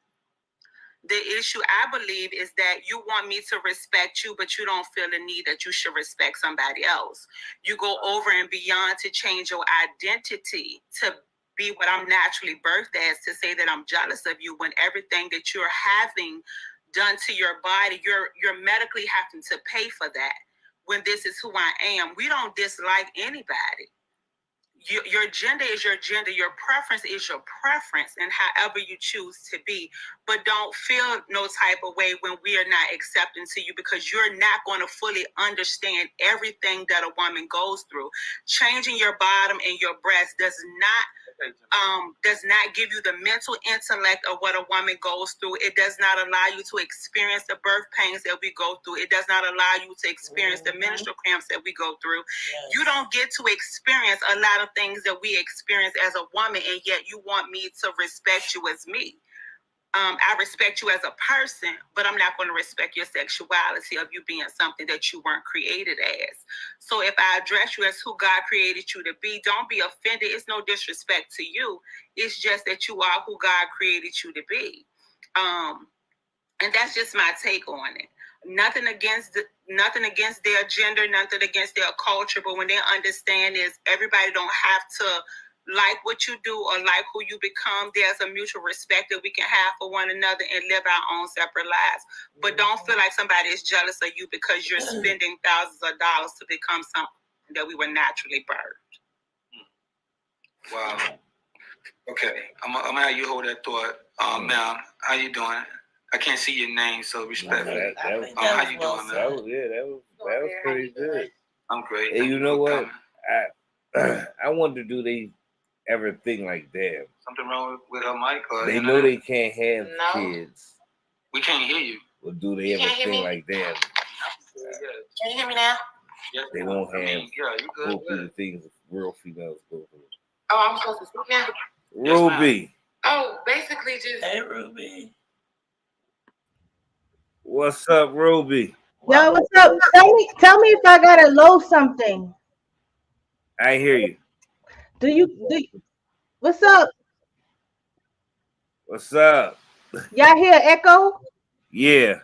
Speaker 6: The issue, I believe, is that you want me to respect you, but you don't feel the need that you should respect somebody else. You go over and beyond to change your identity to be what I'm naturally birthed as, to say that I'm jealous of you when everything that you're having done to your body, you're medically having to pay for that. When this is who I am, we don't dislike anybody. Your gender is your gender. Your preference is your preference, and however you choose to be. But don't feel no type of way when we are not accepting to you, because you're not going to fully understand everything that a woman goes through. Changing your bottom and your breast does not give you the mental intellect of what a woman goes through. It does not allow you to experience the birth pains that we go through. It does not allow you to experience the menstrual cramps that we go through. Yes. You don't get to experience a lot of things that we experience as a woman, and yet you want me to respect you as me. I respect you as a person, but I'm not going to respect your sexuality of you being something that you weren't created as. So if I address you as who God created you to be, don't be offended. It's no disrespect to you. It's just that you are who God created you to be. And that's just my take on it. Nothing against their gender, nothing against their culture, but when they understand is everybody don't have to like what you do or like who you become. There's a mutual respect that we can have for one another and live our own separate lives. But don't feel like somebody is jealous of you because you're spending thousands of dollars to become something that we were naturally birthed.
Speaker 5: Wow. Okay, I'm gonna have you hold that thought. Ma'am, how you doing? I can't see your name, so respectfully. How you doing, man?
Speaker 2: That was pretty good.
Speaker 5: I'm great.
Speaker 2: Hey, you know what? I wonder, do they ever think like that?
Speaker 5: Something wrong with her mic? Or
Speaker 2: they know they can't have kids.
Speaker 5: We can't hear you.
Speaker 2: Or do they ever think like that?
Speaker 3: Can you hear me now?
Speaker 5: Yes,
Speaker 2: they won't have
Speaker 5: go
Speaker 2: through the things real females go through.
Speaker 3: Oh, I'm supposed to speak now?
Speaker 2: Ruby.
Speaker 3: Oh, basically just...
Speaker 1: Hey, Ruby.
Speaker 2: What's up, Ruby?
Speaker 7: Yo, what's up? Tell me if I gotta load something.
Speaker 2: I hear you.
Speaker 7: Do you what's up?
Speaker 2: What's up?
Speaker 7: Y'all hear echo?
Speaker 2: Yeah.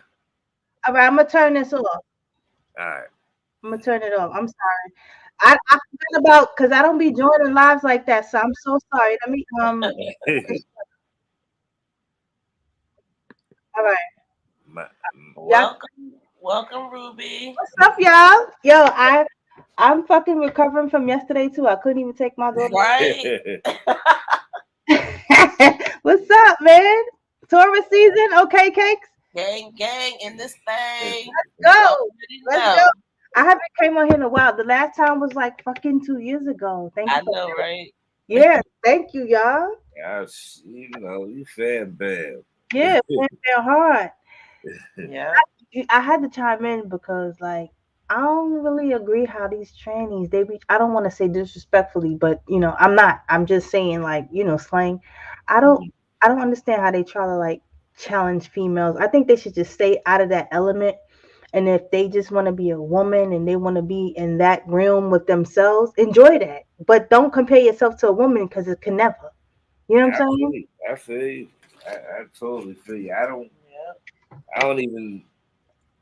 Speaker 7: All right, I'm gonna turn this off.
Speaker 2: All right.
Speaker 7: I'm gonna turn it off. I'm sorry. I forgot about, because I don't be joining lives like that, so I'm so sorry. Let me all right.
Speaker 1: Welcome, Ruby.
Speaker 7: What's up, y'all? Yo, I'm fucking recovering from yesterday too. I couldn't even take my daughter.
Speaker 1: Right.
Speaker 7: What's up, man? Taurus season, okay, cakes?
Speaker 1: Gang in this thing.
Speaker 7: Let's go. I haven't came on here in a while. The last time was like fucking 2 years ago. Thank you.
Speaker 1: I know, right?
Speaker 7: Yeah, thank you, y'all.
Speaker 2: You fan bad.
Speaker 7: Yeah, fan hard.
Speaker 1: Yeah.
Speaker 7: I had to chime in because, like, I don't really agree how these trannies, I don't want to say disrespectfully, but I'm just saying, like, slang. I don't understand how they try to like challenge females. I think they should just stay out of that element And if they just want to be a woman and they want to be in that realm with themselves, enjoy that. But don't compare yourself to a woman because it can never. You know what
Speaker 2: I
Speaker 7: I'm
Speaker 2: feel
Speaker 7: saying?
Speaker 2: you. I feel you. I totally feel you. I don't even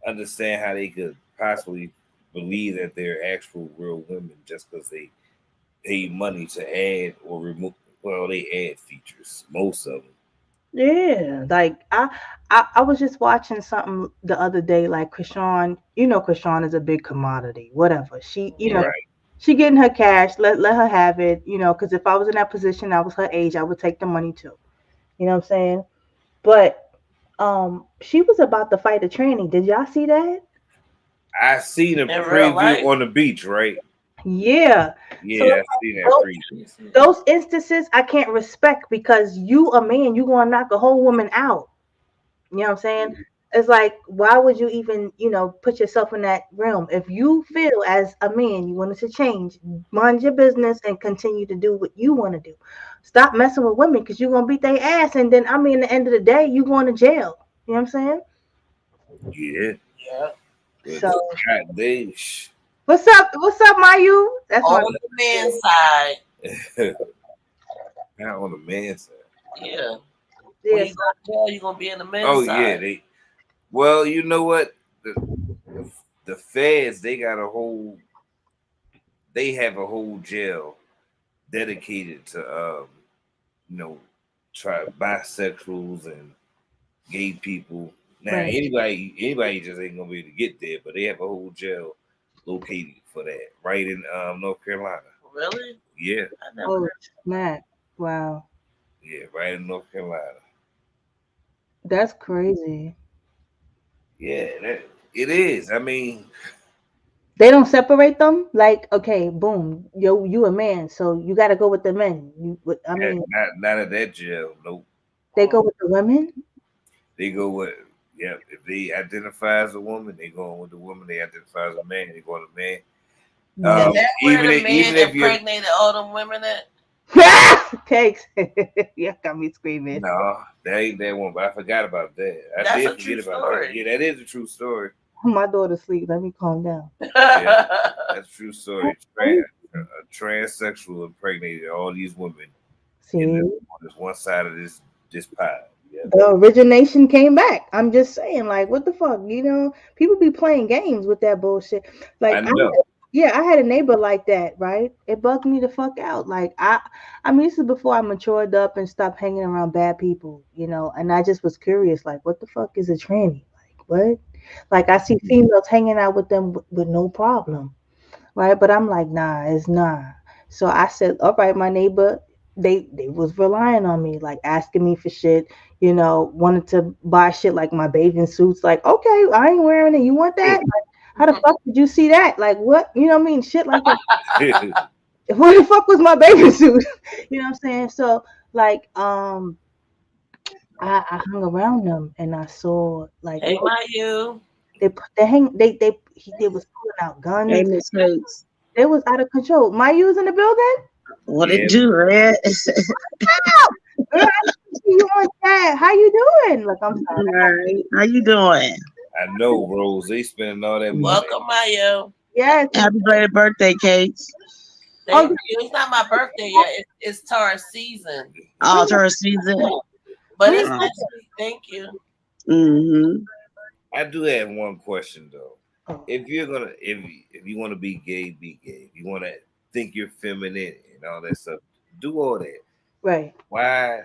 Speaker 2: understand how they could possibly believe that they're actual real women just because they pay money to add or remove. Well, they add features. Most of them.
Speaker 7: Yeah, like I was just watching something the other day. Like Krishan, Krishan is a big commodity. Whatever
Speaker 2: Right.
Speaker 7: she getting her cash. Let her have it. Because if I was in that position, I was her age, I would take the money too. You know what I'm saying? But she was about to fight a tranny. Did y'all see that?
Speaker 2: I seen a
Speaker 1: In real
Speaker 2: preview
Speaker 1: life?
Speaker 2: on the beach, right?
Speaker 7: Yeah. So
Speaker 2: Yeah, I seen that preview.
Speaker 7: those instances I can't respect because you a man, you gonna knock a whole woman out. You know what I'm saying? It's like, why would you even, put yourself in that realm? If you feel as a man you wanted to change, mind your business and continue to do what you want to do. Stop messing with women because you're gonna beat their ass, and then at the end of the day, you going to jail. You know what I'm saying?
Speaker 2: Yeah,
Speaker 1: Yeah.
Speaker 2: but
Speaker 7: So
Speaker 2: God, they
Speaker 7: what's up? What's up, Mayu? That's my
Speaker 1: On the men's side,
Speaker 2: not on the man side.
Speaker 1: yeah. When you
Speaker 7: yes.
Speaker 1: go to jail, you're gonna be in the
Speaker 2: Oh
Speaker 1: men's
Speaker 2: yeah,
Speaker 1: side.
Speaker 2: they. Well, you know what? The, the feds they got a whole. They have a whole jail dedicated to you know, try bisexuals and gay people. Now
Speaker 7: Right.
Speaker 2: anybody just ain't gonna be able to get there, but they have a whole jail located for that, right in North Carolina.
Speaker 1: Really?
Speaker 2: Yeah,
Speaker 1: I never
Speaker 7: Oh
Speaker 1: heard.
Speaker 7: snap! Wow,
Speaker 2: yeah, right in North Carolina.
Speaker 7: that's crazy.
Speaker 2: Yeah, it is. I mean,
Speaker 7: They don't separate them. Like, okay, boom, you a man, so you got to go with the men. I mean,
Speaker 2: not at that jail. Nope.
Speaker 7: they go with the women.
Speaker 2: They go with yeah. If they identify as a woman, they go with the woman. They identify as a man, they go with the man.
Speaker 1: Is
Speaker 7: No.
Speaker 1: that where
Speaker 2: Even
Speaker 1: the
Speaker 2: if, even
Speaker 1: man
Speaker 2: if you're
Speaker 1: impregnated all them women at?
Speaker 7: Cakes. Yeah, got me screaming.
Speaker 2: no, that ain't that one. But I forgot about that. I
Speaker 1: That's
Speaker 2: did
Speaker 1: a
Speaker 2: forget
Speaker 1: true
Speaker 2: about that.
Speaker 1: story.
Speaker 2: Yeah, that is a true story.
Speaker 7: My daughter's asleep. Let me calm down.
Speaker 2: Yeah, that's a true story.
Speaker 7: That's crazy.
Speaker 2: A transsexual impregnated all these women in
Speaker 7: See,
Speaker 2: on this one side of this pile. Yeah,
Speaker 7: the origination came back. I'm just saying, like, what the fuck? People be playing games with that bullshit.
Speaker 2: I
Speaker 7: Like,
Speaker 2: know.
Speaker 7: yeah, I had a neighbor like that, right? It bugged me the fuck out. Like, I mean, this is before I matured up and stopped hanging around bad people, and I just was curious, like, what the fuck is a tranny? Like, what? Like, I see females hanging out with them with no problem, right? But I'm like, nah, it's nah. So I said, all right, my neighbor, they was relying on me, like asking me for shit, wanted to buy shit like my bathing suits. Like, okay, I ain't wearing it. You want that? Like, how the fuck did you see that? Like, what? You know what I mean? Shit like that. Where the fuck was my bathing suit? You know what I'm saying? So like, I hung around them and I saw like
Speaker 1: Hey, my you.
Speaker 7: they hang they was pulling out
Speaker 8: Hey,
Speaker 7: guns.
Speaker 8: Miss Hoots.
Speaker 7: They was out of control. My was in the building.
Speaker 8: What it
Speaker 2: Yeah,
Speaker 8: do, Red?
Speaker 7: Wow, girl, I see you on that. How you doing? Look, I'm sorry.
Speaker 8: Alright. How you doing?
Speaker 2: I know, Rose. They spending all that money.
Speaker 1: Welcome, Mayo.
Speaker 7: Yes.
Speaker 8: Happy belated birthday, Cakes.
Speaker 7: Oh,
Speaker 1: Thank you. It's not my birthday yet. It's Taurus season,
Speaker 8: Oh, tourist season.
Speaker 1: but
Speaker 7: we
Speaker 1: it's
Speaker 8: Oh.
Speaker 1: next week. Thank you.
Speaker 8: Mm-hmm.
Speaker 2: I do have one question though.
Speaker 7: oh,
Speaker 2: If you want to be gay, be gay. If you want to think you're feminine and all that stuff, do all that.
Speaker 7: right.
Speaker 2: Why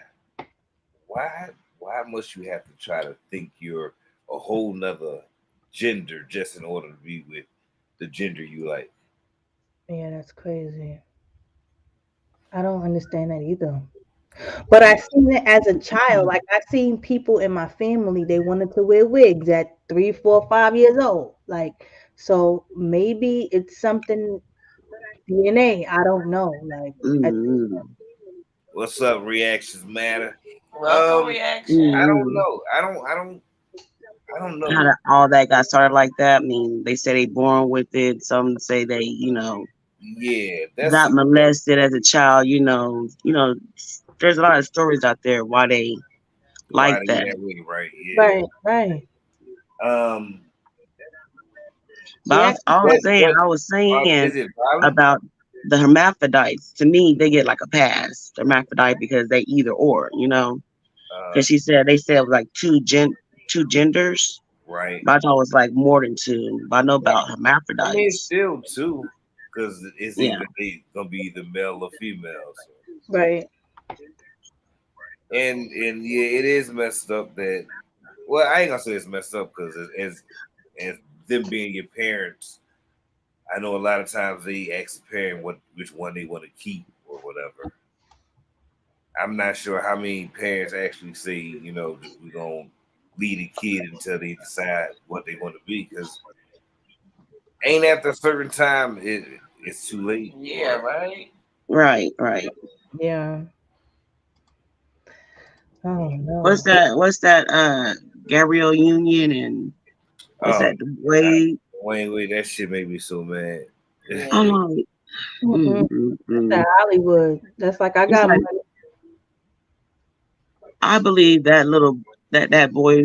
Speaker 2: why must you have to try to think you're a whole nother gender just in order to be with the gender you like?
Speaker 7: Yeah, that's crazy. I don't understand that either. But I seen it as a child. Like I seen people in my family, they wanted to wear wigs at 3, 4, 5 years old. Like, so maybe it's something DNA. I don't know. Like,
Speaker 8: Mm-hmm.
Speaker 2: What's up? Reactions matter.
Speaker 1: Welcome,
Speaker 2: Um, I
Speaker 1: reaction.
Speaker 2: don't
Speaker 8: Mm-hmm.
Speaker 2: know. I don't
Speaker 8: How
Speaker 2: know.
Speaker 8: did all that got started like that? I mean, they say they born with it. Some say they,
Speaker 2: Yeah, that's
Speaker 8: got molested as a child. There's a lot of stories out there why they
Speaker 2: why
Speaker 8: like
Speaker 2: they
Speaker 8: that.
Speaker 2: that way, right?
Speaker 7: right, right.
Speaker 2: Yeah.
Speaker 8: But
Speaker 7: She actually
Speaker 2: What what
Speaker 8: I was saying
Speaker 2: is it violent?
Speaker 8: about the hermaphrodites. To me, they get like a pass, hermaphrodite, because they either or, you know.
Speaker 2: Uh,
Speaker 8: Because they said it was like two genders,
Speaker 2: right.
Speaker 8: but I thought it was like more than two. But I know
Speaker 1: Yeah.
Speaker 8: about
Speaker 2: I mean, it's
Speaker 8: hermaphrodites.
Speaker 2: still two, because it's
Speaker 8: Yeah,
Speaker 2: either they gonna be either male or female. So.
Speaker 7: right.
Speaker 2: And yeah, it is messed up that. Well, I ain't gonna say it's messed up because as them being your parents, I know a lot of times they ask the parent which one they want to keep or whatever. I'm not sure how many parents actually say, we're gonna lead a kid until they decide what they want to be, because ain't after a certain time it's too late.
Speaker 1: Yeah, right.
Speaker 8: right.
Speaker 7: Yeah. Oh
Speaker 8: What's
Speaker 7: no.
Speaker 8: that? What's that? Gabrielle Union and what's
Speaker 2: Oh,
Speaker 8: that? Wade.
Speaker 2: wait, that shit made me so mad.
Speaker 8: I'm
Speaker 1: Yeah.
Speaker 8: like,
Speaker 7: Mm-mm. That's that Hollywood. That's like I
Speaker 8: it's
Speaker 7: got
Speaker 8: like
Speaker 7: money.
Speaker 8: I believe that boy,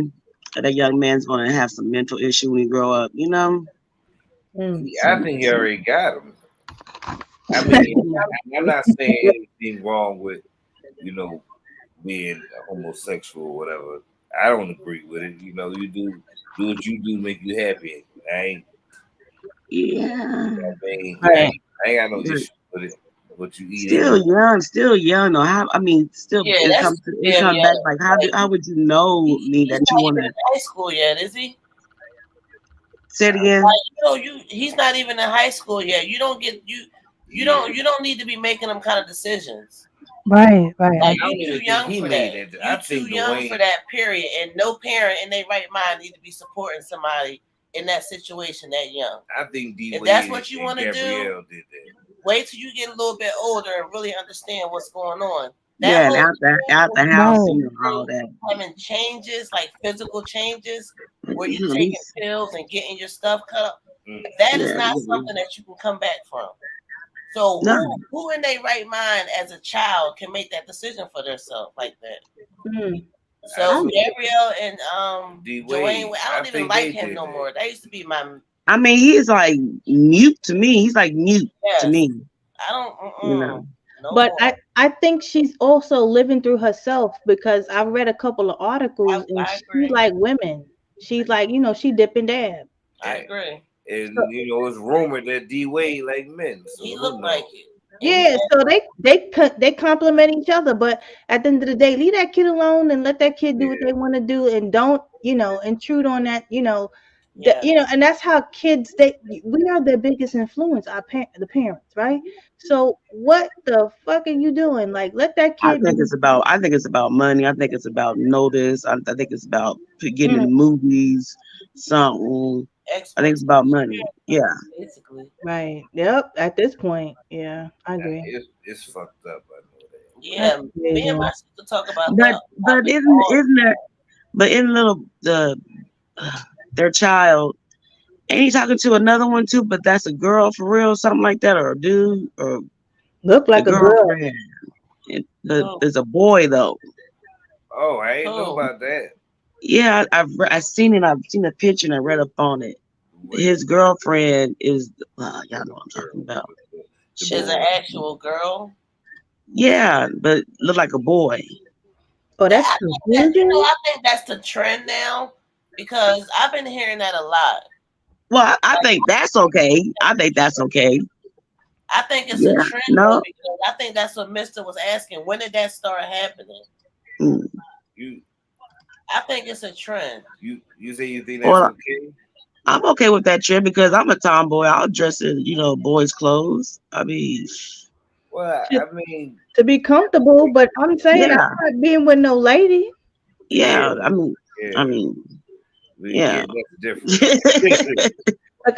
Speaker 8: that young man's gonna have some mental issue when he grow up. You know,
Speaker 7: Mm.
Speaker 2: See, I think he already got him. I mean, I'm not saying anything wrong with, you know, being homosexual or whatever. I don't agree with it. You do what you do, make you happy.
Speaker 8: yeah.
Speaker 7: Right.
Speaker 2: I ain't got no
Speaker 8: But
Speaker 2: issue with it. What you eat anyway.
Speaker 8: still young. Though, I mean, still,
Speaker 1: Yeah,
Speaker 8: it
Speaker 1: that's
Speaker 8: comes it
Speaker 1: damn
Speaker 8: comes back
Speaker 1: young.
Speaker 8: like
Speaker 1: Like
Speaker 8: how would you know me
Speaker 1: he's
Speaker 8: that you
Speaker 1: not
Speaker 8: want
Speaker 1: even
Speaker 8: to
Speaker 1: in high school yet, is he?
Speaker 8: say it again?
Speaker 1: Like he's not even in high school yet. You don't get you don't need to be making them kind of decisions.
Speaker 7: Right. Right.
Speaker 2: I
Speaker 1: Like
Speaker 2: don't
Speaker 1: you too
Speaker 2: even think
Speaker 1: young
Speaker 2: he
Speaker 1: for that.
Speaker 2: made that. I
Speaker 1: You too
Speaker 2: think
Speaker 1: young for
Speaker 2: Dwayne.
Speaker 1: that period. And no parent in their right mind need to be supporting somebody in that situation that young.
Speaker 2: I think D
Speaker 1: If that's
Speaker 2: Wade
Speaker 1: what you
Speaker 2: and
Speaker 1: want to do,
Speaker 2: Gabrielle did that.
Speaker 1: wait till you get a little bit older and really understand what's going on. That
Speaker 8: Yeah, and
Speaker 1: whole
Speaker 8: out the house,
Speaker 7: Right.
Speaker 8: you know all
Speaker 1: thing,
Speaker 8: that.
Speaker 1: having changes like physical changes where you're
Speaker 8: Mhm,
Speaker 1: taking pills and getting your stuff cut up,
Speaker 2: Mm.
Speaker 1: that is
Speaker 8: yeah,
Speaker 1: not
Speaker 8: yeah.
Speaker 1: something that you can come back from. So
Speaker 8: No,
Speaker 1: who in their right mind as a child can make that decision for themselves like that?
Speaker 7: Mm.
Speaker 2: I
Speaker 1: So
Speaker 2: think
Speaker 1: Gabrielle and
Speaker 2: D
Speaker 1: Dwayne,
Speaker 2: Wade.
Speaker 1: I
Speaker 2: I
Speaker 1: don't even
Speaker 2: think
Speaker 1: like
Speaker 2: they
Speaker 1: him
Speaker 2: did
Speaker 1: no
Speaker 2: that.
Speaker 1: more. That used to be my
Speaker 8: I mean he's like mute to me. He's like mute to
Speaker 1: yes.
Speaker 8: me.
Speaker 1: I don't
Speaker 8: You know.
Speaker 1: no
Speaker 7: But
Speaker 1: more.
Speaker 7: I think she's also living through herself because I read a couple of articles and
Speaker 1: I
Speaker 7: she
Speaker 1: agree.
Speaker 7: like women. She's like, she dip and dab.
Speaker 1: I
Speaker 2: And,
Speaker 1: agree.
Speaker 7: So,
Speaker 2: and it's rumored that D Wade like men.
Speaker 1: He
Speaker 2: So who
Speaker 1: looked
Speaker 2: knows?
Speaker 1: like it. And he
Speaker 7: yeah, so they complement each other, but at the end of the day, leave that kid alone and let that kid do what
Speaker 2: Yeah.
Speaker 7: they want to do, and don't intrude on that.
Speaker 1: yeah.
Speaker 7: And that's how kids we are their biggest influence, the parents, right? So what the fuck are you doing? Like, let that kid be.
Speaker 8: I think it's about money. I think it's about notice. I think it's about getting
Speaker 7: Mm,
Speaker 8: in movies, something. I think it's about
Speaker 1: Exploitation,
Speaker 8: money. Yeah.
Speaker 1: basically.
Speaker 7: right. Yep. At this point, yeah, I agree.
Speaker 2: It's fucked up. I know that.
Speaker 7: That's
Speaker 1: Yeah. Me and
Speaker 7: crazy.
Speaker 1: my sister talk about
Speaker 8: But
Speaker 1: that topic all
Speaker 8: isn't there but in little their child ain't he talking to another one too, but that's a girl for real, something like that, or a dude, or
Speaker 7: Look
Speaker 8: the
Speaker 7: like a girl.
Speaker 8: girlfriend.
Speaker 1: who
Speaker 8: There's a boy though.
Speaker 2: Oh, I ain't know
Speaker 1: who
Speaker 2: about that.
Speaker 8: Yeah, I've seen it. I've seen a picture and I read up on it.
Speaker 2: Where
Speaker 8: His girlfriend is y'all know what I'm
Speaker 2: girl,
Speaker 8: talking about.
Speaker 2: the
Speaker 1: is an
Speaker 2: boy.
Speaker 1: actual girl.
Speaker 8: Yeah, but look like a boy.
Speaker 7: Oh,
Speaker 1: That
Speaker 7: that's
Speaker 1: I think that
Speaker 7: confusing.
Speaker 1: I think that's the trend now because I've been hearing that a lot.
Speaker 8: Well, I
Speaker 1: Like
Speaker 8: think that's okay. I think that's okay.
Speaker 1: I think it's a
Speaker 8: Yeah.
Speaker 1: trend though
Speaker 8: No.
Speaker 1: because I think that's what Mister was asking. When did that start happening?
Speaker 8: Mm.
Speaker 2: You
Speaker 1: I think it's a trend.
Speaker 2: you say you think that's
Speaker 8: Well,
Speaker 2: okay?
Speaker 8: I'm okay with that trend because I'm a tomboy. I'll dress in, boys' clothes. I mean,
Speaker 2: Well,
Speaker 7: to,
Speaker 2: I mean,
Speaker 7: to be comfortable, but I'm saying I'm
Speaker 8: yeah,
Speaker 7: not being with no lady.
Speaker 2: yeah,
Speaker 8: yeah. I
Speaker 2: yeah,
Speaker 8: mean,
Speaker 2: yeah.
Speaker 8: yeah.
Speaker 2: That's different.
Speaker 7: Like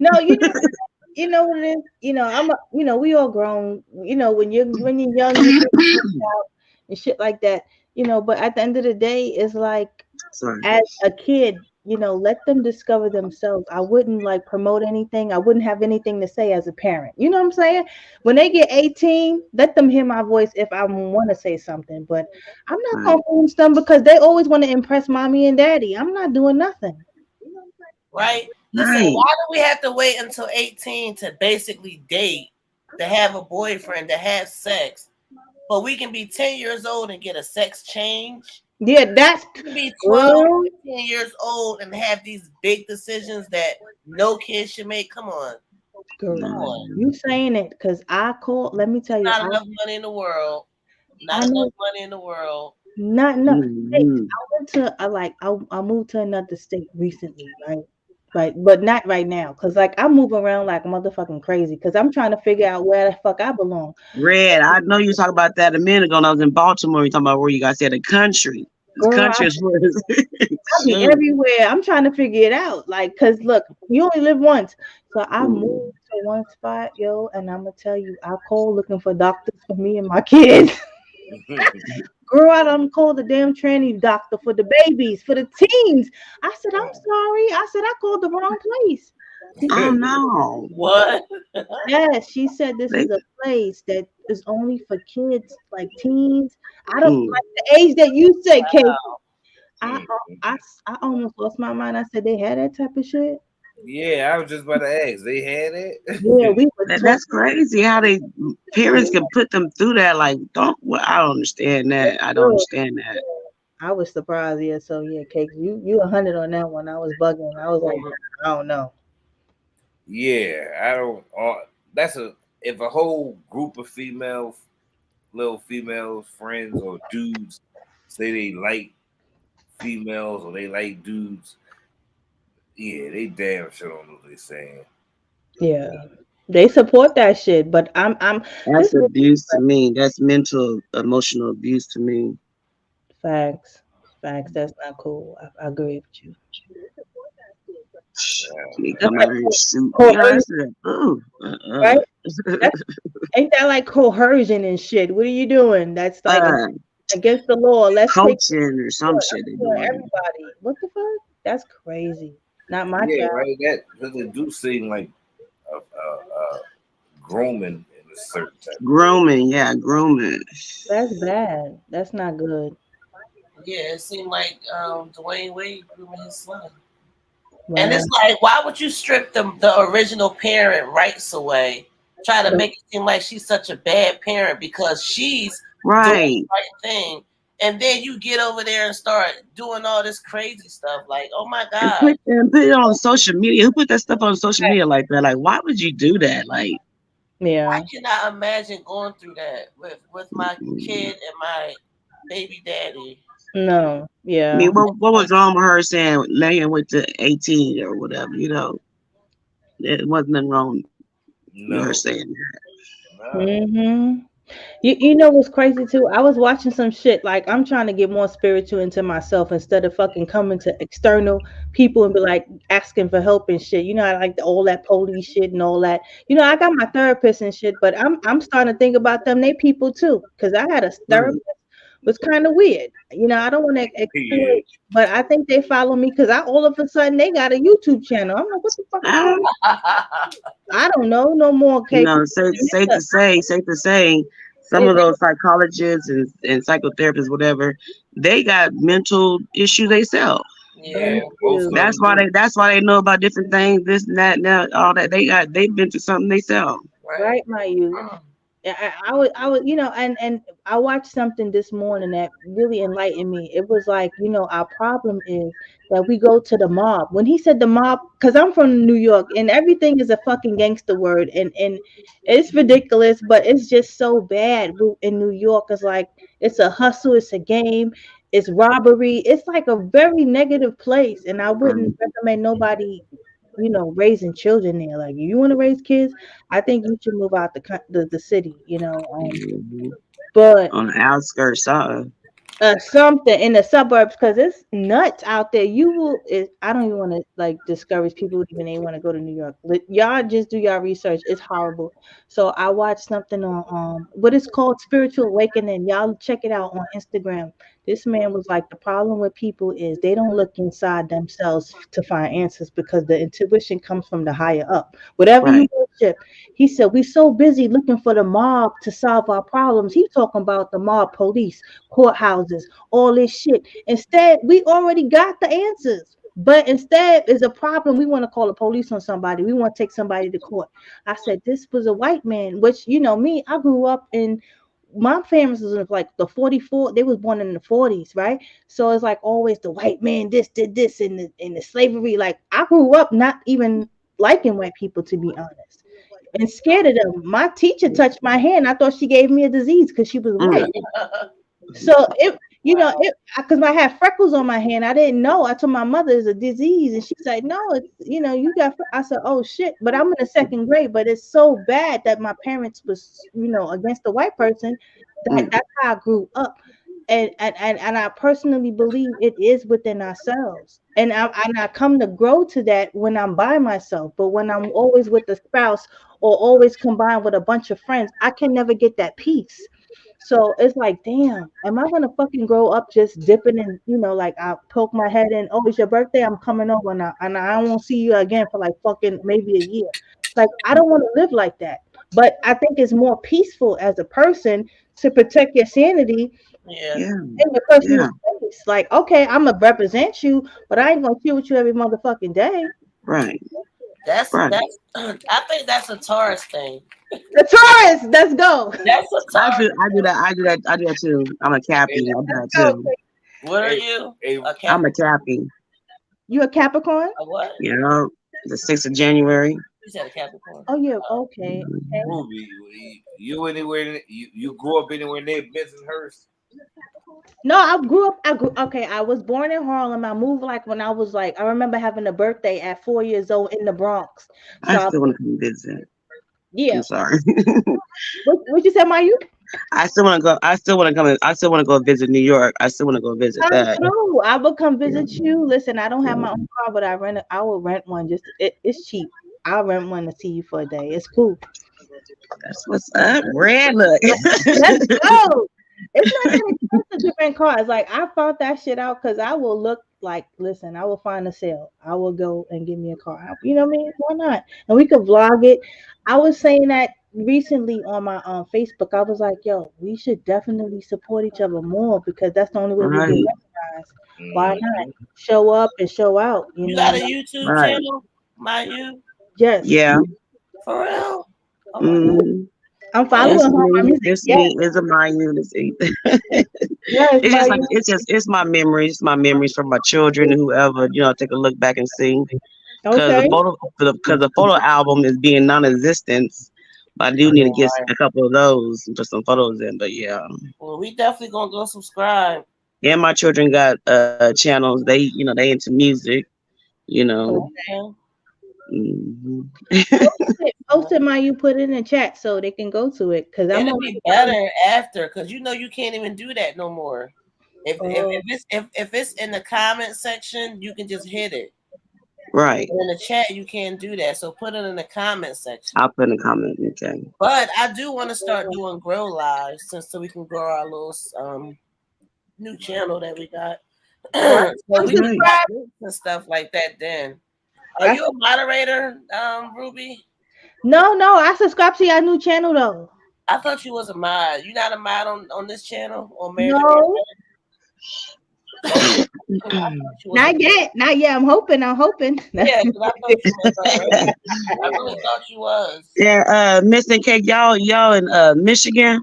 Speaker 7: no, you know what it is. We all grown. When you're young, you think out and shit like that. But at the end of the day, it's like
Speaker 8: Sorry.
Speaker 7: as a kid, let them discover themselves. I wouldn't like promote anything. I wouldn't have anything to say as a parent. You know what I'm saying? When they get 18, let them hear my voice if I want to say something. But I'm not
Speaker 8: Right.
Speaker 7: gonna force them because they always want to impress mommy and daddy. I'm not doing nothing.
Speaker 1: Right? Listen,
Speaker 8: Right.
Speaker 1: why do we have to wait until 18 to basically date, to have a boyfriend, to have sex? But we can be 10 years old and get a sex change.
Speaker 7: Yeah, that's
Speaker 1: We can be 12,
Speaker 7: girl.
Speaker 1: 15 years old and have these big decisions that no kid should make. Come on. Come
Speaker 7: Girl,
Speaker 1: on.
Speaker 7: you saying it because I called. Let me tell you,
Speaker 1: Not enough money in the world. Not
Speaker 7: I
Speaker 1: enough
Speaker 7: know
Speaker 1: money in the world.
Speaker 7: not no. Hey,
Speaker 8: Mm-hmm.
Speaker 7: I went to I moved to another state recently, right? Right, but not right now, cause like I move around like motherfucking crazy, cause I'm trying to figure out where the fuck I belong.
Speaker 8: Red, I know you were talking about that a minute ago when I was in Baltimore. You talking about where you guys said the country. This
Speaker 7: Girl,
Speaker 8: country is where
Speaker 7: I be
Speaker 8: shoot.
Speaker 7: everywhere. I'm trying to figure it out, like, cause look, you only live once, so I
Speaker 8: Mm.
Speaker 7: moved to one spot, yo, and I'm gonna tell you, I called looking for doctors for me and my kids. Girl, I done called the damn tranny doctor for the babies, for the teens. I said, I'm sorry. I said, I called the wrong place.
Speaker 8: Oh no.
Speaker 1: What?
Speaker 7: Yes, she said this
Speaker 8: They,
Speaker 7: is a place that is only for kids, like teens. I don't
Speaker 8: mm.
Speaker 7: like the age that you said, Kate. I,
Speaker 2: Mm.
Speaker 7: I almost lost my mind. I said they had that type of shit.
Speaker 2: Yeah, I was just about to ask. They had
Speaker 7: Yeah,
Speaker 2: it.
Speaker 7: we were
Speaker 8: That's
Speaker 7: talking.
Speaker 8: crazy how they parents can put them through that. Like, don't well, I don't understand that. I don't
Speaker 7: Girl,
Speaker 8: understand that.
Speaker 7: I was surprised. Yeah, so yeah, Cake, you 100 on that one. I was bugging. I was like, I don't know.
Speaker 2: Yeah, I don't. That's a if a whole group of little females, friends or dudes say they like females or they like dudes, yeah, they damn sure don't know what they saying.
Speaker 7: Yeah, they support that shit, but I'm
Speaker 8: That's
Speaker 7: this is
Speaker 8: abuse to me. That's mental, emotional abuse to me.
Speaker 7: facts. Facts. That's not cool. I agree with you.
Speaker 8: They
Speaker 7: That's
Speaker 8: come
Speaker 7: like
Speaker 8: out here and shoot. You know,
Speaker 7: coercion,
Speaker 8: that's a, ooh,
Speaker 7: right? That ain't that like coercion and shit. What are you doing? That's like
Speaker 8: uh,
Speaker 7: against the law. Let's take
Speaker 8: coaching or some shit they doing.
Speaker 7: everybody. What the fuck? That's crazy. Not my
Speaker 2: Yeah,
Speaker 7: child.
Speaker 2: right. That because it do seem like grooming in a certain type of way.
Speaker 8: Grooming, yeah, grooming.
Speaker 7: That's bad. That's not good.
Speaker 1: Yeah, it seemed like Dwayne Wade grooming his son. And
Speaker 7: Wow.
Speaker 1: it's like, why would you strip the original parent rights away? Try to make it seem like she's such a bad parent because she's doing the
Speaker 8: Right.
Speaker 1: right thing. And then you get over there and start doing all this crazy stuff. Like, oh my
Speaker 8: And
Speaker 1: God.
Speaker 8: put it on social media. Who put that stuff on social media like that? Like, why would you do that? Like,
Speaker 1: I
Speaker 7: Yeah.
Speaker 1: cannot imagine going through that with my
Speaker 8: mm.
Speaker 1: kid and my baby daddy.
Speaker 7: No.
Speaker 8: I mean,
Speaker 7: Yeah.
Speaker 8: what was wrong with her saying laying with the 18 or whatever? You know, there wasn't nothing wrong with her
Speaker 2: No,
Speaker 8: saying that.
Speaker 2: no.
Speaker 7: Mhm. You know what's crazy too? I was watching some shit like I'm trying to get more spiritual into myself instead of fucking coming to external people and be like asking for help and shit. You know, I like all that police shit and all that. You know, I got my therapist and shit, but I'm starting to think about them. They people too, because I had a
Speaker 8: Right.
Speaker 7: therapist was kind of weird. You know, I don't want to
Speaker 2: Yeah.
Speaker 7: exploit, but I think they follow me because I all of a sudden they got a YouTube channel. I'm like, what the fuck is
Speaker 8: Ah,
Speaker 7: going on? I don't know no more.
Speaker 8: you
Speaker 7: Okay,
Speaker 8: know, safe to say, some
Speaker 7: they,
Speaker 8: of those psychologists and psychotherapists, whatever, they got mental issues themselves.
Speaker 1: Yeah.
Speaker 2: Yeah,
Speaker 7: thank
Speaker 2: most of
Speaker 7: you.
Speaker 2: them do.
Speaker 8: That's why they know about different things, this and that, now all that. They've been through something themselves.
Speaker 1: Right.
Speaker 7: Right, my youth. Yeah, I was, and I watched something this morning that really enlightened me. It was like, our problem is that we go to the mob. When he said the mob, because I'm from New York, and everything is a fucking gangster word, and it's ridiculous, but it's just so bad in New York. It's like it's a hustle, it's a game, it's robbery. It's like a very negative place, and I wouldn't
Speaker 8: Um,
Speaker 7: recommend nobody, raising children there. Like, if you want to raise kids, I think you should move out the city,
Speaker 8: mhm.
Speaker 7: but
Speaker 8: On the outskirts,
Speaker 7: something in the suburbs because it's nuts out there. I don't even want to like discourage people even they want to go to New York. Y'all just do y'all research. It's horrible. So I watched something on what is called spiritual awakening. Y'all check it out on Instagram. This man was like, the problem with people is they don't look inside themselves to find answers because the intuition comes from the higher up. Whatever you
Speaker 8: right.
Speaker 7: worship, he said, we so busy looking for the mob to solve our problems. He's talking about the mob police, courthouses, all this shit. Instead, we already got the answers. But instead, is a problem. We want to call the police on somebody. We want to take somebody to court. I said this was a white man, which me. I grew up in my parents was like the 44. They was born in the 40s, right? So it's like always the white man. This did this in the slavery. Like I grew up not even liking white people, to be honest, and scared of them. My teacher touched my hand. I thought she gave me a disease because she was white. So it because I had freckles on my hand. I didn't know. I told my mother it's a disease, and she's like, "No, it's you got." I said, "Oh shit!" But I'm in the second grade. But it's so bad that my parents was against the white person. That's how I grew up, and I personally believe it is within ourselves. And I come to grow to that when I'm by myself. But when I'm always with a spouse or always combined with a bunch of friends, I can never get that peace. So it's like, damn, am I gonna fucking grow up just dipping in, like I poke my head in, oh, it's your birthday, I'm coming over now, and I won't see you again for like fucking maybe a year. Like I don't want to live like that. But I think it's more peaceful as a person to protect your sanity
Speaker 1: Yeah.
Speaker 7: in the personal space. Like, okay, I'm gonna represent you, but I ain't gonna chill with you every motherfucking day.
Speaker 8: Right.
Speaker 1: That's
Speaker 8: Right.
Speaker 1: that's. I think that's a Taurus thing.
Speaker 7: The Taurus, let's go.
Speaker 1: That's a
Speaker 8: I
Speaker 1: Taurus.
Speaker 8: do. I do that. I do that. I do that too. I'm a Cappy. I do that
Speaker 7: Let's go.
Speaker 8: too.
Speaker 1: What are you? A
Speaker 8: I'm a Cappy.
Speaker 7: You a Capricorn?
Speaker 1: A what?
Speaker 8: You know, the 6th of January.
Speaker 1: You said a Capricorn.
Speaker 7: Oh yeah, okay.
Speaker 2: Ruby, you anywhere? You grew up anywhere near Bensonhurst?
Speaker 7: No, okay. I was born in Harlem. I moved like when I was like, I remember having a birthday at 4 years old in the Bronx.
Speaker 8: I
Speaker 7: So
Speaker 8: still want to come visit.
Speaker 7: yeah.
Speaker 8: I'm sorry.
Speaker 7: What you said, Mayu?
Speaker 8: I still want to go. I still want to come. I still want to go visit New York. I still want to go visit
Speaker 7: Come
Speaker 8: that.
Speaker 7: through. I will come
Speaker 8: Yeah.
Speaker 7: visit you. Listen, I don't have
Speaker 8: Yeah.
Speaker 7: my own car, but I will rent one. It's cheap. I'll rent one to see you for a day. It's cool.
Speaker 8: That's what's up. Red look.
Speaker 7: Let's go. It's not that expensive to rent cars. Like I found that shit out because I will look like, listen, I will find a sale. I will go and give me a car. You know what I mean? Why not? And we could vlog it. I was saying that recently on my Facebook. I was like, yo, we should definitely support each other more because that's the only way we get
Speaker 8: Right.
Speaker 7: recognized. Why not? Show up and show out,
Speaker 1: You got a YouTube
Speaker 8: Right.
Speaker 1: channel, you?
Speaker 7: Yes.
Speaker 8: Yeah.
Speaker 1: For real? Oh my God.
Speaker 8: Mm-hmm.
Speaker 7: I'm
Speaker 8: It's
Speaker 7: following her on my
Speaker 8: me.
Speaker 7: music.
Speaker 8: It's
Speaker 7: Yes.
Speaker 8: me. It's a my unit.
Speaker 7: Yes,
Speaker 8: It's just like
Speaker 7: Mayu.
Speaker 8: it's my memories. My memories from my children and whoever. Take a look back and see. Because
Speaker 7: Okay.
Speaker 8: the photo album is being non-existent. But I do need to get a couple of those and put some photos in. But yeah.
Speaker 1: Well, we definitely gonna go subscribe.
Speaker 8: And my children got channels. They into music.
Speaker 1: Okay.
Speaker 8: Mhm.
Speaker 7: Post it, Mayu. Put it in the chat so they can go to it. Because I'm
Speaker 1: It'll
Speaker 7: on.
Speaker 1: be better after, because you can't even do that no more. If it's in the comment section, you can just hit it.
Speaker 8: Right.
Speaker 1: But in the chat, you can't do that. So put it in the comment section.
Speaker 8: I'll put in the comment. Okay.
Speaker 1: But I do want to start doing grow lives so we can grow our little new channel that we got. So we can do and stuff like that. Then, are you a moderator, Ruby?
Speaker 7: No, I subscribe to your new channel though.
Speaker 1: I thought you was a mod. You not a mod on this channel or Married?
Speaker 7: No. Not yet. I'm hoping.
Speaker 1: Yeah, because I thought you was already. I really thought you was.
Speaker 8: Yeah, MISTA&CAKZ, y'all in Michigan?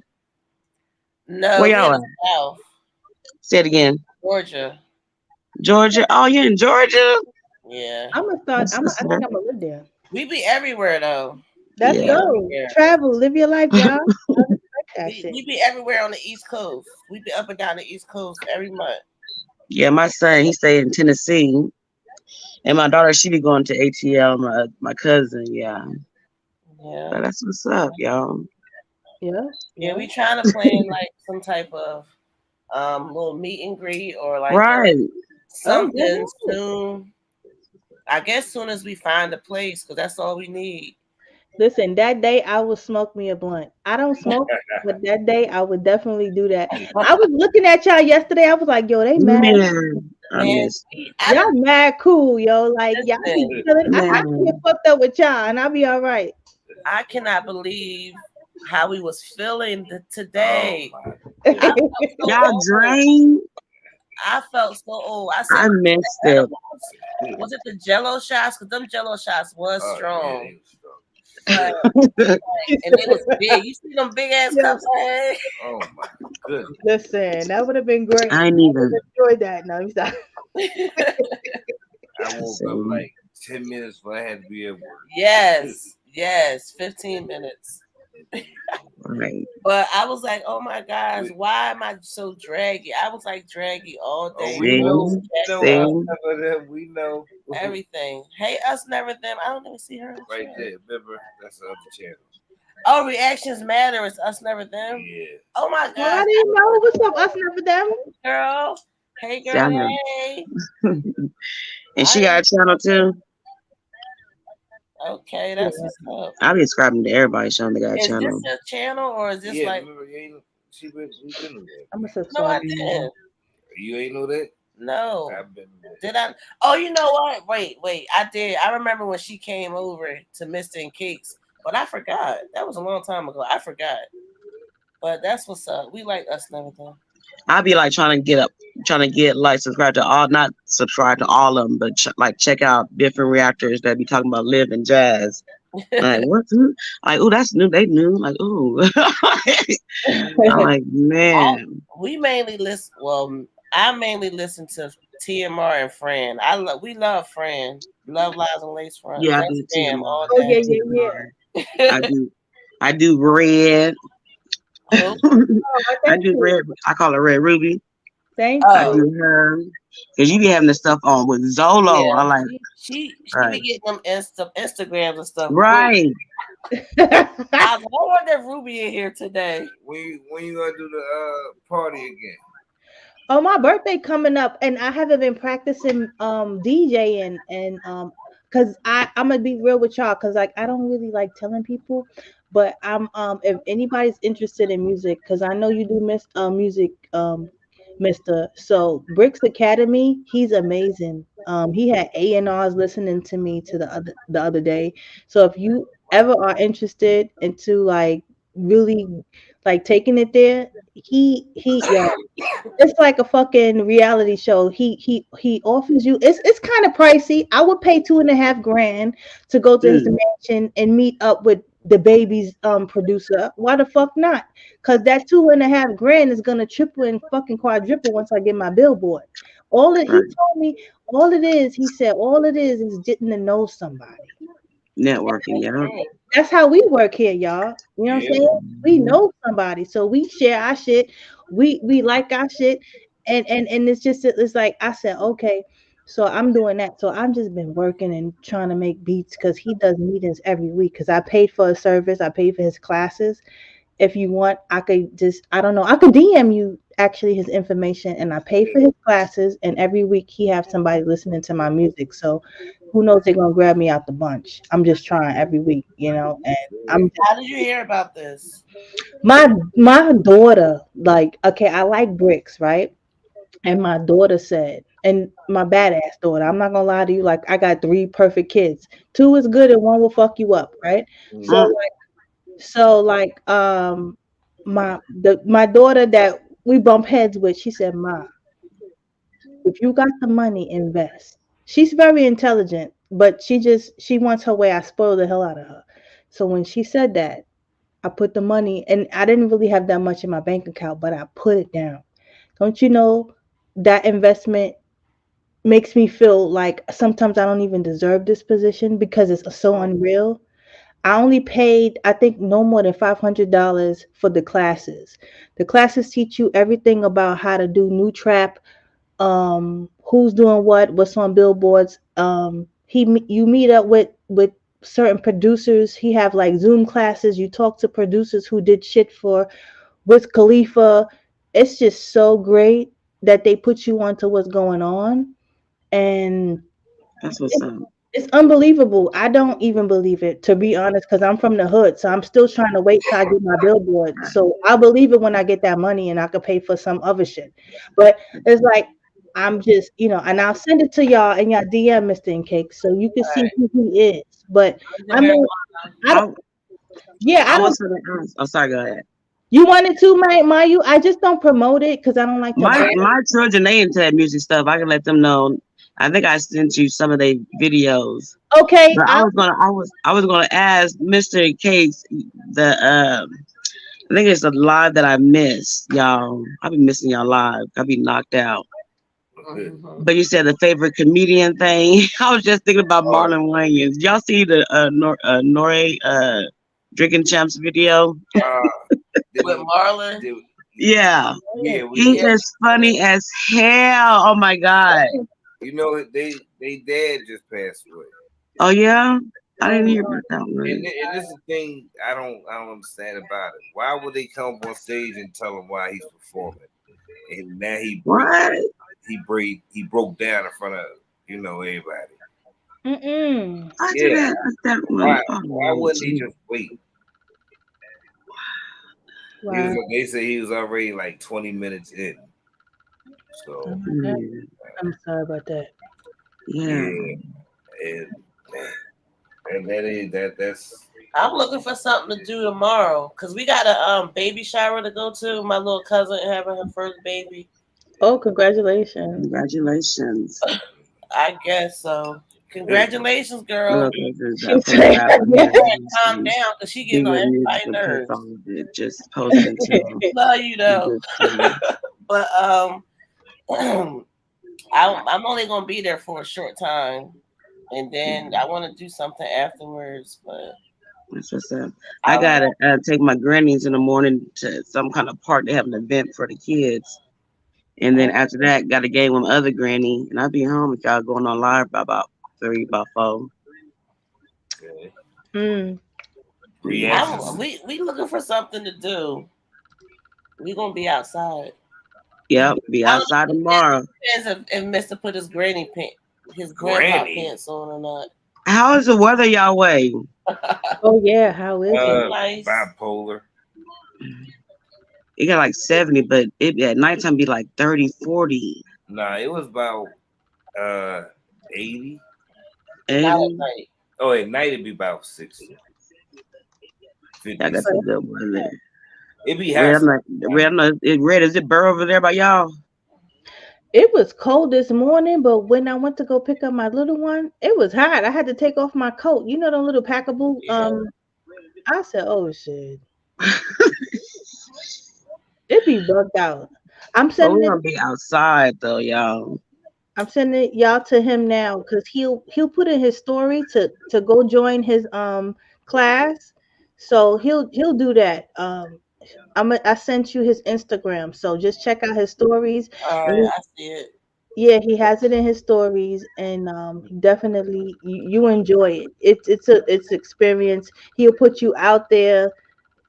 Speaker 1: No,
Speaker 8: where y'all at?
Speaker 1: South.
Speaker 8: Say it again.
Speaker 1: Georgia.
Speaker 8: Oh, you're in Georgia?
Speaker 1: Yeah.
Speaker 7: I'm gonna start. I think I'm gonna live there.
Speaker 1: We be everywhere though.
Speaker 7: Let's go. Travel, live your life, y'all.
Speaker 1: We be everywhere on the East Coast. We be up and down the East Coast every month.
Speaker 8: Yeah, my son, he stay in Tennessee. And my daughter, she be going to ATL, my cousin, yeah. But that's what's up, y'all.
Speaker 1: Yeah, we trying to plan like some type of little meet and greet or like something soon. I guess soon as we find a place, because that's all we need.
Speaker 7: Listen, that day I will smoke me a blunt. I don't smoke, but that day I would definitely do that. I was looking at y'all yesterday. I was like, yo, they mad. Y'all mad cool, yo. Like y'all be chilling. I get fucked up with y'all, and I'll be all right.
Speaker 1: I cannot believe how we was feeling today.
Speaker 8: Y'all drained.
Speaker 1: I felt so old. I said,
Speaker 8: I missed it.
Speaker 1: Was it the Jello shots? Because them Jello shots was strong.
Speaker 2: Yeah, they was strong.
Speaker 1: But, and it was big. You see them big ass cups I had?
Speaker 2: Oh my goodness.
Speaker 7: Listen, that would have been great.
Speaker 8: I ain't even.
Speaker 7: Enjoyed that. No, you stop.
Speaker 2: I woke up like 10 minutes before I had to be at work.
Speaker 1: Yes, 15 minutes.
Speaker 8: Right.
Speaker 1: But I was like, oh my gosh, why am I so draggy? I was like draggy all day.
Speaker 2: Oh, we know
Speaker 1: everything. Hey, us never them. I don't even see her.
Speaker 2: Right there, remember? That's the other channel.
Speaker 1: Oh, reactions matter. It's us never them.
Speaker 2: Yeah.
Speaker 1: Oh my god.
Speaker 7: I didn't know. What's up, us never them?
Speaker 1: Girl. Hey girl. Hey.
Speaker 8: And she got a channel too.
Speaker 1: Okay, that's what's up.
Speaker 8: I'll be subscribing to everybody's channel. They got a channel.
Speaker 1: Is this a channel or is this like?
Speaker 2: She been there.
Speaker 7: I'm a subscribe.
Speaker 1: No, I didn't.
Speaker 2: You ain't know that?
Speaker 1: No.
Speaker 2: I've been there.
Speaker 1: Did I? Oh, you know what? Wait. I did. I remember when she came over to MISTA&CAKZ, but I forgot. That was a long time ago. I forgot. But that's what's up. We like us and everything.
Speaker 8: I'll be like trying to get like subscribe to all, not subscribe to all of them, but like check out different reactors that be talking about live and jazz. Like what's like? Oh, that's new. They new. Like oh, I'm like man.
Speaker 1: We mainly listen. Well, I mainly listen to TMR and Fran. We love Fran. Love Lies and Lace Front.
Speaker 8: Yeah, I do too.
Speaker 1: All
Speaker 7: Oh
Speaker 1: day.
Speaker 7: yeah.
Speaker 8: I do red. I do red. I call it Red Ruby.
Speaker 7: Thank
Speaker 8: you. I do her because you be having the stuff on with Zolo.
Speaker 1: Yeah,
Speaker 8: I like.
Speaker 1: She be getting them Instagrams and stuff.
Speaker 8: Right.
Speaker 1: I wonder if Ruby in here today.
Speaker 2: When you gonna do the party again?
Speaker 7: Oh, my birthday coming up, and I haven't been practicing DJing and because I'm gonna be real with y'all, because like I don't really like telling people, but I'm if anybody's interested in music, because I know you do music, Mr. So Bricks Academy, he's amazing. He had A&Rs listening to me to the other day. So if you ever are interested into like really like taking it there, yeah, it's like a fucking reality show. He offers you. It's kind of pricey. I would pay $2.5 grand to go to his mansion and meet up with the baby's producer. Why the fuck not? Because that $2.5 grand is gonna triple and fucking quadruple once I get my billboard. He told me all it is. He said all it is getting to know somebody.
Speaker 8: Networking, yeah.
Speaker 7: That's how we work here, y'all. You know what I'm saying? We know somebody, so we share our shit. We like our shit, and it's like I said, okay, so I'm doing that. So I've just been working and trying to make beats because he does meetings every week. Because I paid for a service, I paid for his classes. If you want, I could I don't know, I could DM you actually his information, and I pay for his classes, and every week he have somebody listening to my music. So who knows, they're gonna grab me out the bunch. I'm just trying every week, and
Speaker 1: How did you hear about this?
Speaker 7: My daughter, like, okay, I like Bricks, right? And my daughter said, and my badass daughter, I'm not gonna lie to you, like I got 3 perfect kids. 2 is good and 1 will fuck you up, right? So my daughter that we bump heads with, she said, "Ma, if you got the money, invest." She's very intelligent, but she wants her way. I spoiled the hell out of her. So when she said that, I put the money, and I didn't really have that much in my bank account, but I put it down. Don't you know that investment makes me feel like sometimes I don't even deserve this position because it's so unreal. I only paid, I think, no more than $500 for the classes. The classes teach you everything about how to do new trap, who's doing what's on billboards. You meet up with certain producers. He have like Zoom classes. You talk to producers who did shit for Wiz Khalifa. It's just so great that they put you onto what's going on, and
Speaker 8: that's what's up.
Speaker 7: It's unbelievable. I don't even believe it, to be honest, because I'm from the hood. So I'm still trying to wait till I get my billboard. So I believe it when I get that money and I could pay for some other shit. But it's like, I'm just, and I'll send it to y'all in y'all DM, MISTA&CAKZ, so you can see who he is. But I mean,
Speaker 8: I'm sorry, go ahead.
Speaker 7: You wanted to, I just don't promote it because I don't like
Speaker 8: my children. They into that music stuff. I can let them know. I think I sent you some of their videos.
Speaker 7: Okay,
Speaker 8: But I was gonna ask Mr. and CAKZ I think it's a live that I missed, y'all. I be missing y'all live. I be knocked out.
Speaker 1: Mhm.
Speaker 8: But you said the favorite comedian thing. I was just thinking about Marlon Wayans. Y'all see the Nore drinking champs video?
Speaker 1: With Marlon.
Speaker 8: Yeah.
Speaker 2: Yeah,
Speaker 8: He is funny as hell. Oh my God.
Speaker 2: you know they dad just passed away.
Speaker 8: Oh yeah? I didn't hear about that one.
Speaker 2: And this is the thing I don't understand about it. Why would they come up on stage and tell him why he's performing? And now
Speaker 8: What?
Speaker 2: he broke down in front of everybody.
Speaker 7: Mm-mm.
Speaker 8: I
Speaker 2: Yeah.
Speaker 8: didn't that one.
Speaker 2: Why
Speaker 8: Oh,
Speaker 2: wouldn't he just wait?
Speaker 7: Wow.
Speaker 2: They say he was already like 20 minutes in. So
Speaker 7: I'm sorry about that.
Speaker 8: Yeah.
Speaker 2: And that's
Speaker 1: I'm looking for something to do tomorrow because we got a baby shower to go to. My little cousin having her first baby.
Speaker 7: Oh, congratulations.
Speaker 8: Congratulations.
Speaker 1: I guess so. Congratulations, girl.
Speaker 8: Look, this
Speaker 7: She
Speaker 8: is
Speaker 7: said,
Speaker 1: Calm down because she getting
Speaker 8: Give
Speaker 1: on
Speaker 8: your music
Speaker 1: everybody's
Speaker 8: a
Speaker 1: nerves.
Speaker 8: all of it. Just post it to
Speaker 1: Love you though. But I'm only gonna be there for a short time, and then I want to do something afterwards. But
Speaker 8: That's what's up. I gotta take my grannies in the morning to some kind of park. They have an event for the kids, and then after that, got a game with my other granny, and I'll be home if y'all going on live by about 3, about 4.
Speaker 2: okay.
Speaker 1: we looking for something to do. We gonna be outside.
Speaker 8: Yep, be outside tomorrow.
Speaker 1: Depends if Mr. put his grandpa pants on or not.
Speaker 8: How is the weather y'all way?
Speaker 7: oh yeah, how is it?
Speaker 1: Nice.
Speaker 2: Bipolar.
Speaker 8: It got like 70, but it at nighttime be like 30, 40.
Speaker 2: Nah, it was about 80.
Speaker 1: Not at night.
Speaker 2: Oh, at night it'd be about 60. 50.
Speaker 8: I got the good weather.
Speaker 2: It be hot.
Speaker 8: Red, is it burr over there by y'all?
Speaker 7: It was cold this morning, but when I went to go pick up my little one, it was hot. I had to take off my coat. You know the little packable. I said, "Oh shit." It be bugged out. I'm
Speaker 8: We're
Speaker 7: sending
Speaker 8: gonna be outside though, y'all.
Speaker 7: I'm sending y'all to him now because he'll put in his story to go join his class. So he'll do that. I sent you his Instagram, so just check out his stories.
Speaker 1: All right, I see it.
Speaker 7: Yeah, he has it in his stories, and definitely you enjoy it. It's experience. He'll put you out there,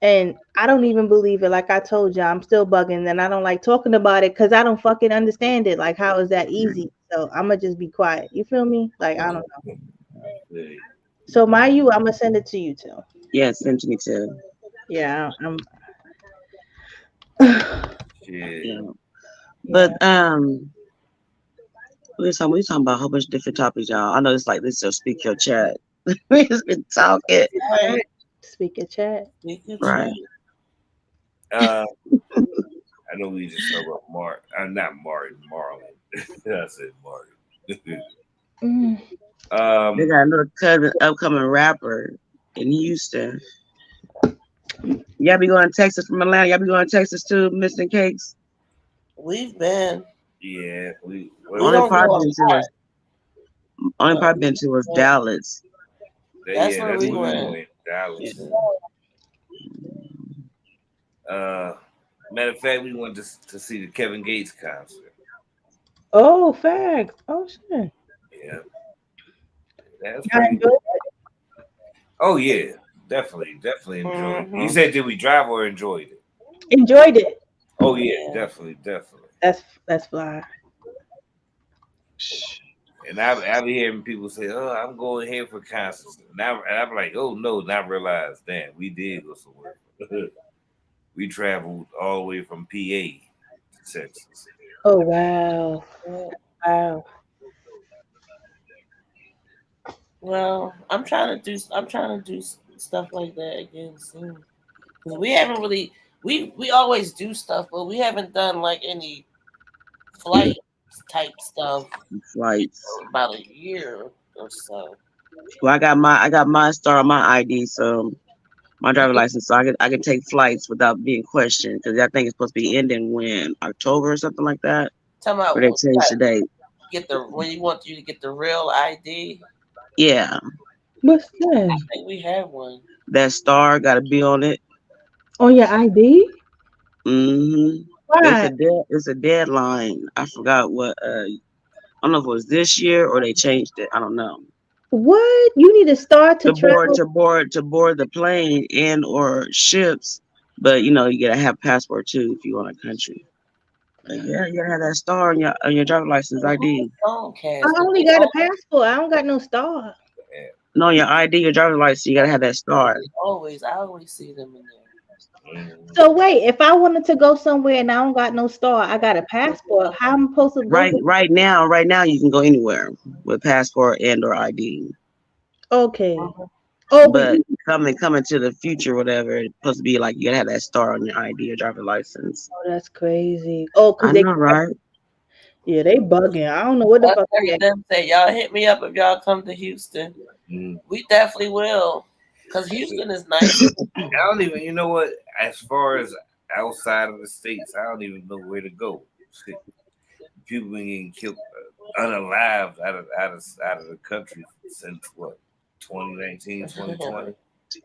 Speaker 7: and I don't even believe it. Like I told you, I'm still bugging, and I don't like talking about it because I don't fucking understand it. Like, how is that easy? So I'm gonna just be quiet. You feel me? Like, I don't know. So I'm gonna send it to you too.
Speaker 8: Yeah, send to me too.
Speaker 7: Yeah, I'm.
Speaker 8: Yeah. But we talking about a whole bunch of different topics, y'all. I know it's like this, so speak your chat. We just been talking.
Speaker 1: Right.
Speaker 7: Speak your chat.
Speaker 8: Right.
Speaker 2: I know we just talk about not Martin, Marlon. I said Martin.
Speaker 8: They got another cousin, upcoming rapper in Houston. Y'all be going to Texas from Atlanta. Y'all be going to Texas too, MISTA&CAKZ?
Speaker 1: We've been.
Speaker 2: Yeah, we
Speaker 8: only probably been to was Dallas.
Speaker 1: That's where we went.
Speaker 2: Dallas. Matter of fact, we went to see the Kevin Gates concert.
Speaker 7: Oh, facts. Oh shit.
Speaker 2: Yeah. That's pretty good. Oh yeah, definitely enjoyed it. You said did we drive or enjoyed it?
Speaker 7: Enjoyed it.
Speaker 2: Oh yeah, definitely.
Speaker 7: That's fly.
Speaker 2: And I be hearing people say, "Oh, I'm going here for concerts." Now I'm like, "Oh no!" Not realize, damn, we did go somewhere. We traveled all the way from PA to Texas.
Speaker 7: Oh wow. Wow.
Speaker 1: Well, I'm trying to do stuff like that again soon. Because we haven't really we always do stuff, but we haven't done like any flight type stuff
Speaker 8: Flights.
Speaker 1: for about a year or so.
Speaker 8: Well, I got my star on my ID, so my driver license, so I can take flights without being questioned because that thing is supposed to be ending when October or something like that,
Speaker 1: Talking
Speaker 8: or
Speaker 1: about
Speaker 8: they changed the date.
Speaker 1: get the when you want you to get the real ID.
Speaker 8: Yeah,
Speaker 7: What's
Speaker 1: I
Speaker 7: that?
Speaker 1: think we have one.
Speaker 8: that star got to be on it.
Speaker 7: On your ID?
Speaker 8: Mm-hmm. But
Speaker 7: Why?
Speaker 8: it's a deadline. I forgot what. I don't know if it was this year or they changed it. I don't know.
Speaker 7: What? You need to start to
Speaker 8: To board
Speaker 7: travel?
Speaker 8: to board to board the plane and or ships, but you gotta have passport too if you want a country. But yeah, you gotta have that star on your driver license
Speaker 1: Who's
Speaker 8: ID.
Speaker 7: I
Speaker 1: Songcast? Because
Speaker 7: only got a passport. I don't got no star.
Speaker 8: No, your ID, your driver license, you gotta have that star.
Speaker 1: I always see them in
Speaker 7: So wait, if I wanted to go somewhere and I don't got no star, I got a passport. How am I supposed to go
Speaker 8: Right,
Speaker 7: there?
Speaker 8: right now, you can go anywhere with passport and or ID.
Speaker 7: Okay.
Speaker 1: there.
Speaker 7: Oh, but
Speaker 8: But
Speaker 7: you.
Speaker 8: coming to the future, whatever, it's supposed to be like you gotta have that star on your ID or driver license.
Speaker 7: Oh, that's crazy. Oh, cause
Speaker 8: I
Speaker 7: they.
Speaker 8: know, right?
Speaker 7: Yeah, they bugging. I don't know what the
Speaker 1: That's
Speaker 7: fuck.
Speaker 1: like them say, y'all hit me up if y'all come to Houston. We definitely will. Because Houston is nice.
Speaker 2: I don't even. You know what? As far as outside of the states, I don't even know where to go. Shit, people been getting killed unalived out of the country since what 2019, 2020.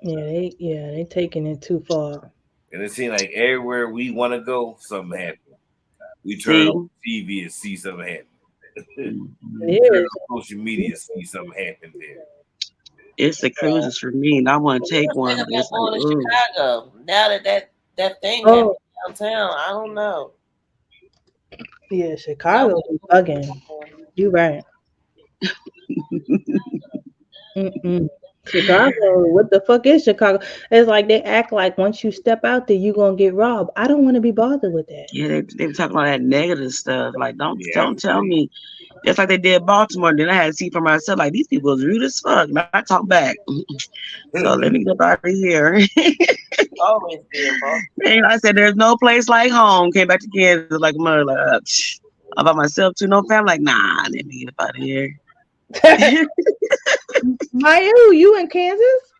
Speaker 7: They taking it too far.
Speaker 2: And it seems like everywhere we want to go, something happens. We turn
Speaker 8: See,
Speaker 2: on TV and see something happen.
Speaker 7: It
Speaker 2: Turn
Speaker 7: is.
Speaker 2: on social media, see something happen there.
Speaker 8: it's the cruises for me, and I want to
Speaker 1: What do
Speaker 8: take
Speaker 1: you think
Speaker 8: one, but
Speaker 1: about
Speaker 8: it's like,
Speaker 1: going to
Speaker 8: ooh,
Speaker 1: Chicago? Now that thing happened
Speaker 7: Oh,
Speaker 1: downtown, I don't know.
Speaker 7: yeah,
Speaker 1: I
Speaker 7: Chicago is
Speaker 1: want
Speaker 7: bugging. You right. Mm-mm. Chicago, what the fuck is Chicago? It's like they act like once you step out there, you gonna get robbed. I don't want to be bothered with that.
Speaker 8: yeah, they be talking about that negative stuff. Like,
Speaker 2: Yeah,
Speaker 8: don't tell me. Just like they did Baltimore. Then I had to see for myself. Like these people is rude as fuck. And I talk back. So let me get out of here.
Speaker 1: always be involved.
Speaker 8: And I said, "There's no place like home." Came back to Kansas like a mother. Like, I'm by myself too. No family. Like, nah, let me get up out of here.
Speaker 7: Mayu, you in Kansas?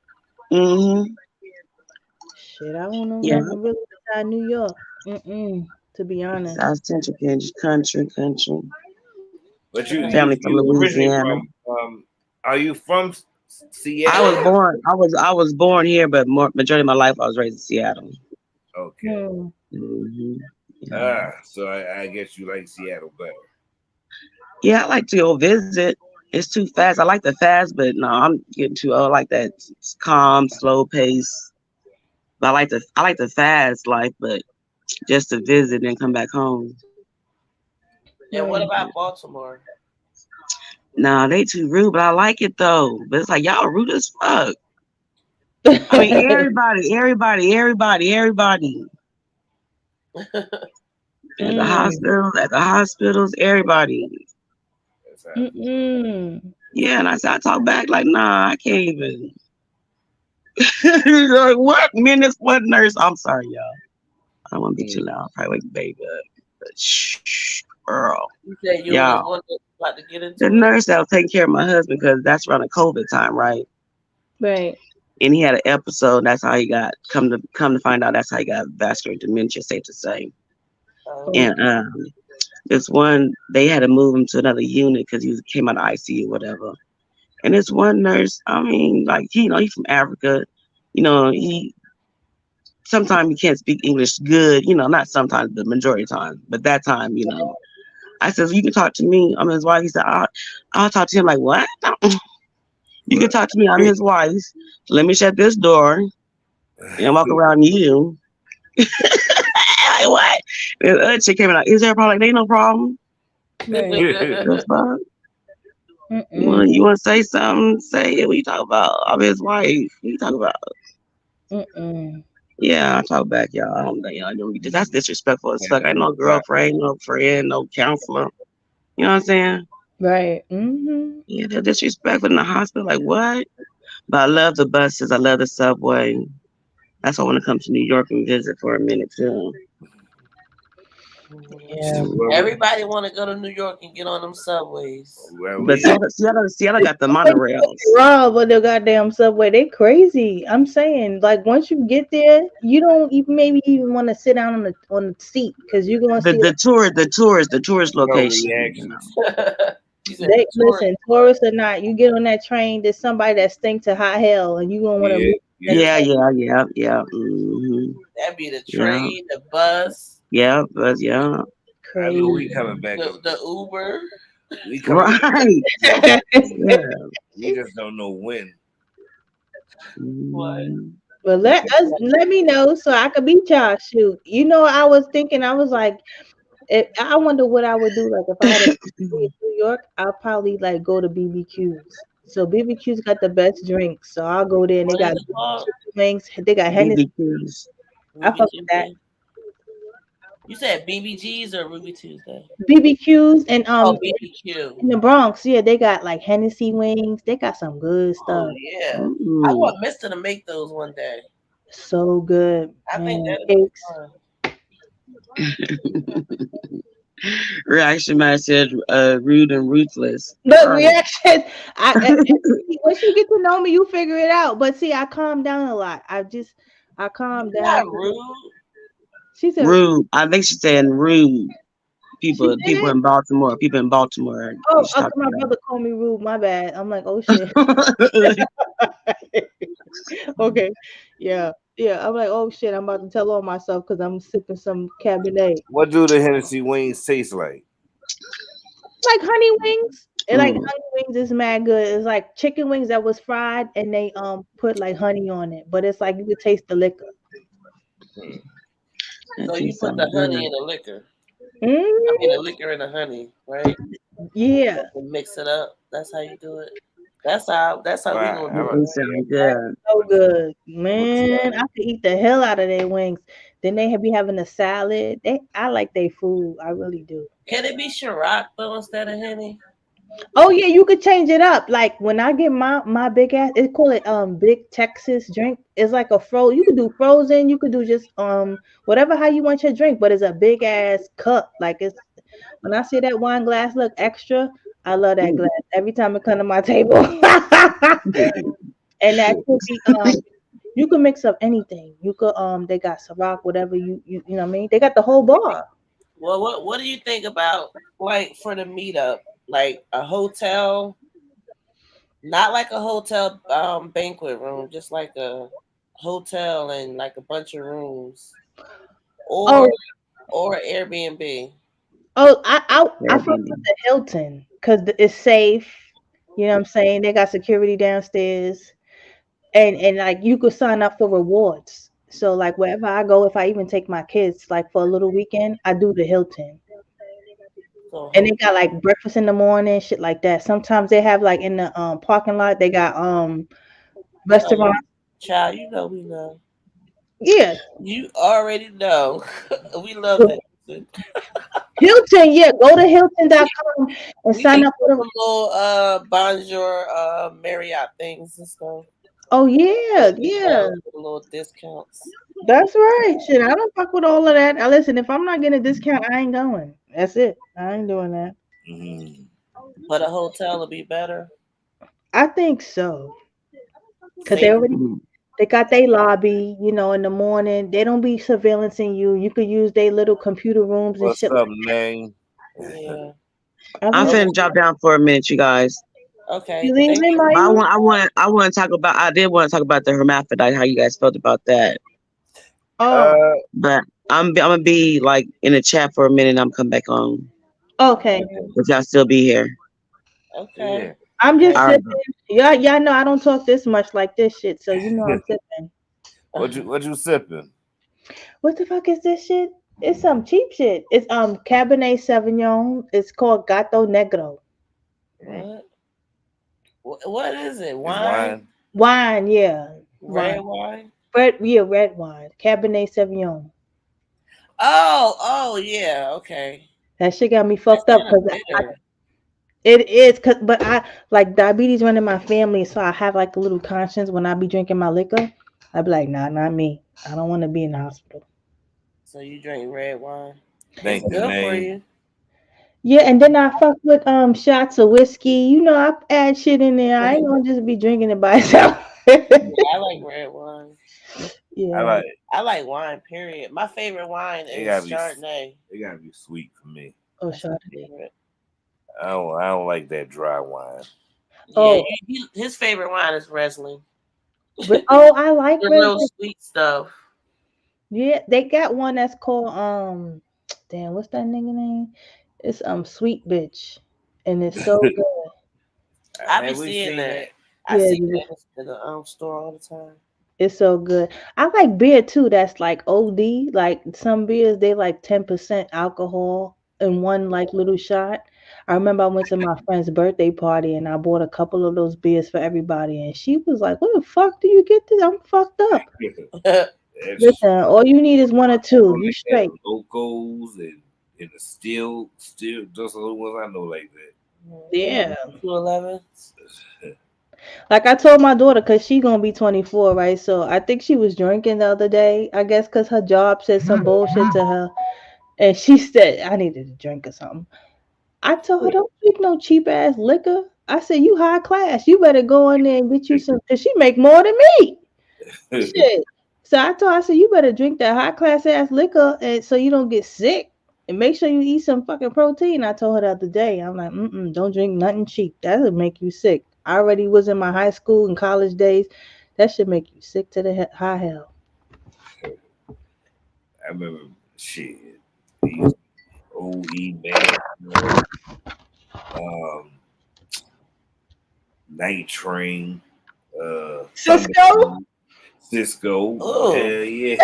Speaker 8: hmm
Speaker 7: Shit, I don't know
Speaker 8: Yeah,
Speaker 7: nothing really inside New York. To be honest.
Speaker 8: South Central Kansas, country.
Speaker 2: but you you
Speaker 8: Family from
Speaker 2: you originally
Speaker 8: Louisiana.
Speaker 2: from? Are you from
Speaker 8: I was
Speaker 2: Seattle?
Speaker 8: born. I was born here, but majority of my life I was raised in Seattle.
Speaker 2: Okay.
Speaker 7: Hmm.
Speaker 8: hmm Yeah.
Speaker 2: So I guess you like Seattle better.
Speaker 8: Yeah, I like to go visit. It's too fast. I like the fast, but no, I'm getting too old. I like that calm, slow pace. But I like the fast life, but just to visit and come back home.
Speaker 1: And what
Speaker 7: Right.
Speaker 1: about Baltimore?
Speaker 8: Nah, they too rude, but I like it though. But it's like y'all rude as fuck. I mean, everybody.
Speaker 7: Mm.
Speaker 8: At the hospitals, everybody.
Speaker 2: That's how it is.
Speaker 7: Mm-mm.
Speaker 8: Yeah, and I said I talk back like, nah, I can't even. Like, what? Me and this one nurse. I'm sorry, y'all. I don't want to be too loud. I'll probably wake the baby up. But shh, girl.
Speaker 1: You said you was
Speaker 8: Y'all.
Speaker 1: one that's about to get
Speaker 8: The
Speaker 1: into it.
Speaker 8: nurse that was taking care of my husband because that's around the COVID time, right?
Speaker 7: Right.
Speaker 8: And he had an episode. That's how he got come to find out. That's how he got vascular dementia. Safe to say.
Speaker 7: Oh,
Speaker 8: And this one they had to move him to another unit because he came out of ICU, whatever. And this one nurse, I mean, like he's from Africa. He sometimes he can't speak English good. Not sometimes, the majority of time. But that time, I said, you can talk to me. I'm his wife. He said, I'll talk to him. Like, what? You can
Speaker 2: But
Speaker 8: talk to me. I'm his wife. Let me shut this door and walk around you. Like, what? The other chick came out. Is there a problem? Like, ain't no problem.
Speaker 7: right.
Speaker 8: The fuck?
Speaker 7: Mm-mm.
Speaker 8: You want to say something? Say it. What you talk about? I'm his wife. What you talk about?
Speaker 7: Mm-mm.
Speaker 8: Yeah, I talk back, y'all. I don't that's disrespectful as fuck. I ain't no girlfriend, no friend, no counselor. You know what I'm saying?
Speaker 7: Right. Mm-hmm.
Speaker 8: Yeah, they're disrespectful in the hospital. Like, what? But I love the buses. I love the subway. That's why I want to come to New York and visit for a minute too.
Speaker 7: Yeah.
Speaker 1: Everybody want to go to New York and get on them subways.
Speaker 8: But Seattle got the monorails.
Speaker 7: Rob with the goddamn subway, they crazy. I'm saying, like, once you get there, you don't even maybe even want to sit down on the seat because you're gonna see
Speaker 8: The tourist location.
Speaker 2: reactions.
Speaker 1: You said
Speaker 7: they
Speaker 1: the
Speaker 7: listen, tourists or not, you get on that train, there's somebody that stink to high hell, and you gonna want to
Speaker 2: Yeah,
Speaker 7: move.
Speaker 8: Yeah.
Speaker 1: that'd be the
Speaker 8: Yeah.
Speaker 1: train, the bus,
Speaker 8: Yeah, but yeah.
Speaker 2: I know we
Speaker 7: Crazy.
Speaker 2: coming back up.
Speaker 1: the Uber.
Speaker 2: We coming back.
Speaker 8: Right. Yeah.
Speaker 2: We just don't know when.
Speaker 1: What?
Speaker 7: Well, let me know so I could beat y'all. Shoot, you know, I was thinking, I was like, I wonder what I would do. Like if I had a in New York, I'll probably like go to BBQs. So BBQ's got the best drinks, so I'll go there and they
Speaker 1: What
Speaker 7: got
Speaker 1: is it called?
Speaker 7: wings. They got Hennessy.
Speaker 8: BBQs.
Speaker 7: I
Speaker 1: Ruby
Speaker 7: fuck with that.
Speaker 1: Tuesday. You said BBG's or Ruby Tuesday?
Speaker 7: BBQs and
Speaker 1: Oh, BBQ.
Speaker 7: in the Bronx, yeah, they got like Hennessy wings. They got some good
Speaker 1: Oh
Speaker 7: stuff.
Speaker 1: yeah. I
Speaker 8: Ooh.
Speaker 1: want Mister to make those one day.
Speaker 7: So good,
Speaker 1: I think
Speaker 7: man.
Speaker 1: that'd be
Speaker 7: Cakes.
Speaker 1: fun.
Speaker 8: Reaction man said rude and ruthless.
Speaker 7: Look,
Speaker 8: Right.
Speaker 7: reaction. Once you get to know me, you figure it out. But see, I calm down a lot. I calm
Speaker 1: You're
Speaker 7: down.
Speaker 1: not rude.
Speaker 7: She said,
Speaker 8: Rude. I think she's saying rude.
Speaker 7: she
Speaker 8: People
Speaker 7: did it.
Speaker 8: in Baltimore. People in Baltimore.
Speaker 7: Oh,
Speaker 8: She's
Speaker 7: okay,
Speaker 8: talking
Speaker 7: my brother called me rude. My bad. I'm like, oh shit.
Speaker 8: about.
Speaker 7: Okay, yeah, yeah. I'm like, oh shit. I'm about to tell on myself because I'm sipping some Cabernet.
Speaker 2: What do the Hennessy wings taste like?
Speaker 7: Like honey wings. It like
Speaker 8: Mm.
Speaker 7: honey wings is mad good. It's like chicken wings that was fried and they put like honey on it. But it's like you could taste the liquor.
Speaker 8: That
Speaker 1: So you
Speaker 8: tastes
Speaker 1: put
Speaker 8: so
Speaker 1: the honey
Speaker 8: good.
Speaker 1: in the liquor. I
Speaker 7: Mm,
Speaker 1: mean the liquor in the honey, right?
Speaker 7: yeah.
Speaker 1: And mix it up. That's how you do it. That's how we
Speaker 2: Well,
Speaker 1: gonna
Speaker 8: That
Speaker 1: do
Speaker 2: I'm
Speaker 1: it.
Speaker 8: do
Speaker 1: Right here.
Speaker 8: sound good.
Speaker 7: So good.
Speaker 2: a,
Speaker 7: Man, I could eat the hell out of their wings. Then they be having a salad. I like their food. I really do.
Speaker 1: Can it be Ciroc though instead of honey?
Speaker 7: Oh yeah, you could change it up. Like when I get my big ass, it call it big Texas drink. It's like a you could do frozen, you could do just whatever how you want your drink, but it's a big ass cup. Like it's when I see that wine glass look extra, I love that glass every time it come to my table. And that could be you can mix up anything. You could they got Ciroc, whatever you know what I mean? They got the whole bar.
Speaker 1: Well, what do you think about like for the meetup, like a hotel, not like a hotel banquet room, just like a hotel and like a bunch of rooms, or
Speaker 7: Oh,
Speaker 1: Airbnb.
Speaker 7: oh, I fuck
Speaker 8: Airbnb.
Speaker 7: with the Hilton because it's safe. You know what I'm saying? They got security downstairs, and like you could sign up for rewards. So like wherever I go, if I even take my kids like for a little weekend, I do the Hilton,
Speaker 1: So
Speaker 7: and they got like breakfast in the morning, shit like that. Sometimes they have like in the parking lot, they got
Speaker 1: oh,
Speaker 7: restaurants.
Speaker 1: child, you know we know.
Speaker 7: Yeah,
Speaker 1: You already know. We love that.
Speaker 7: Hilton. Yeah, go to Hilton.com and
Speaker 1: We
Speaker 7: sign
Speaker 1: get
Speaker 7: up for the.
Speaker 1: some little Bonjour Marriott things and stuff.
Speaker 7: Oh yeah, yeah.
Speaker 1: Hotels with little discounts.
Speaker 7: That's right. Shit, I don't fuck with all of that. I listen, if I'm not getting a discount, I ain't going. That's it. I ain't doing that.
Speaker 2: mm,
Speaker 1: But a hotel will be better.
Speaker 7: I think so. Cause
Speaker 1: Safe.
Speaker 7: they got their lobby, you know, in the morning. They don't be surveillancing you. You could use their little computer rooms and
Speaker 2: what's
Speaker 7: shit.
Speaker 2: up, name?
Speaker 1: Yeah.
Speaker 7: I
Speaker 8: I'm
Speaker 7: like,
Speaker 8: finna drop down for a minute, you guys.
Speaker 7: you
Speaker 1: Okay. Thank
Speaker 7: leaving,
Speaker 1: you.
Speaker 8: But
Speaker 7: Maya?
Speaker 8: I want to talk about. I did want to talk about the hermaphrodite. How you guys felt about that?
Speaker 7: Oh,
Speaker 2: Uh,
Speaker 8: But I'm gonna be like in the chat for a minute. And I'm come back on.
Speaker 7: okay.
Speaker 8: If y'all still be here.
Speaker 1: Okay.
Speaker 2: yeah.
Speaker 7: I'm
Speaker 1: Okay.
Speaker 7: just
Speaker 8: All right.
Speaker 7: sipping. Y'all know I don't talk this much like this shit, so you know I'm sipping.
Speaker 2: What you sipping?
Speaker 7: What the fuck is this shit? It's some cheap shit. It's Cabernet Sauvignon. It's called Gato Negro.
Speaker 1: What? What is it?
Speaker 2: It's
Speaker 1: Wine?
Speaker 2: wine.
Speaker 7: Wine, yeah.
Speaker 1: Red
Speaker 7: Wine.
Speaker 1: wine?
Speaker 7: Red wine. Cabernet Sauvignon.
Speaker 1: Oh, yeah. Okay.
Speaker 7: That shit got me
Speaker 1: That's
Speaker 7: fucked up
Speaker 1: kind of
Speaker 7: because
Speaker 1: bitter.
Speaker 7: it is. But I like diabetes running my family, so I have like a little conscience when I be drinking my liquor. I be like, nah, not me. I don't want to be in the hospital.
Speaker 1: So you drink red wine?
Speaker 2: Thank
Speaker 1: It's
Speaker 2: the
Speaker 1: good for
Speaker 2: name.
Speaker 1: you.
Speaker 7: Yeah, and then I fuck with shots of whiskey. You know, I add shit in there. I ain't gonna just be drinking it by itself.
Speaker 1: I like red wine.
Speaker 2: I
Speaker 7: Yeah.
Speaker 2: like
Speaker 1: I like wine. Period. My favorite wine
Speaker 2: it.
Speaker 1: is
Speaker 2: Gotta be.
Speaker 1: Chardonnay.
Speaker 2: It gotta be sweet for me.
Speaker 7: Oh,
Speaker 1: That's my
Speaker 7: Chardonnay.
Speaker 1: favorite.
Speaker 2: I don't like that dry wine.
Speaker 1: Yeah,
Speaker 7: Oh,
Speaker 1: his favorite wine is Riesling.
Speaker 7: oh, I like
Speaker 1: The
Speaker 7: red.
Speaker 1: real sweet stuff.
Speaker 7: Yeah, they got one that's called damn, what's that nigga name? It's Sweet Bitch, and it's so good.
Speaker 1: I be
Speaker 2: Have we
Speaker 1: seeing
Speaker 2: seen
Speaker 1: that.
Speaker 2: that?
Speaker 1: I
Speaker 7: Yeah,
Speaker 1: see that in the store all the time.
Speaker 7: it's so good. I like beer too. That's like OD. Like some beers, they like 10% alcohol in one like little shot. I remember I went to my friend's birthday party and I bought a couple of those beers for everybody, and she was like, "What the fuck do you get this? I'm fucked up."
Speaker 2: That's
Speaker 7: Listen, all you need is one or
Speaker 2: I
Speaker 7: two.
Speaker 2: don't
Speaker 7: You
Speaker 2: like that.
Speaker 7: straight.
Speaker 2: Locos and the still, those are the ones I know like
Speaker 7: Yeah.
Speaker 1: 211.
Speaker 2: that.
Speaker 7: Like I told my daughter, cause she gonna be 24, right? So I think she was drinking the other day. I guess cause her job said some bullshit to her, and she said I needed a drink or something. I told her don't drink no cheap ass liquor. I said you high class. You better go in there and get you some, cause she make more than me. Shit. So I told her, I said you better drink that high class ass liquor, and so you don't get sick. And make sure you eat some fucking protein. I told her the other day. I'm like, don't drink nothing cheap. That'll make you sick. I already was in my high school and college days. That should make you sick to the high hell.
Speaker 2: I remember shit. These OE man, um, Night Train, Thunder,
Speaker 7: Cisco?
Speaker 2: Cisco.
Speaker 1: Oh,
Speaker 2: Hell yeah.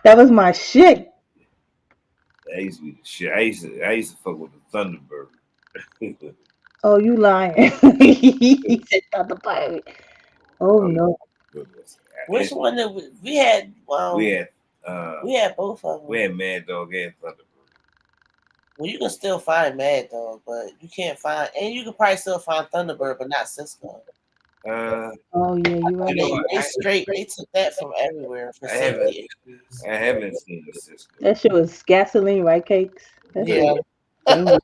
Speaker 7: That was my shit.
Speaker 2: That used to be the shit. I used to fuck with the Thunderbird.
Speaker 7: Oh, you lying. He said Thunderbird. Oh
Speaker 2: Oh
Speaker 7: no.
Speaker 2: goodness.
Speaker 1: which
Speaker 2: And
Speaker 1: one did we had?
Speaker 2: we had uh
Speaker 1: We had both of
Speaker 2: we
Speaker 1: them.
Speaker 2: had Mad Dog and Thunderbird.
Speaker 1: Well, you can still find Mad Dog, but you can't find, and you can probably still find Thunderbird, but not Cisco.
Speaker 2: Uh
Speaker 7: Oh yeah, you right.
Speaker 2: you know what?
Speaker 1: They took that from everywhere for
Speaker 2: I haven't
Speaker 1: safety.
Speaker 2: I haven't seen the Cisco.
Speaker 7: That shit was gasoline, right, cakes? That shit
Speaker 1: Yeah.
Speaker 7: was dangerous.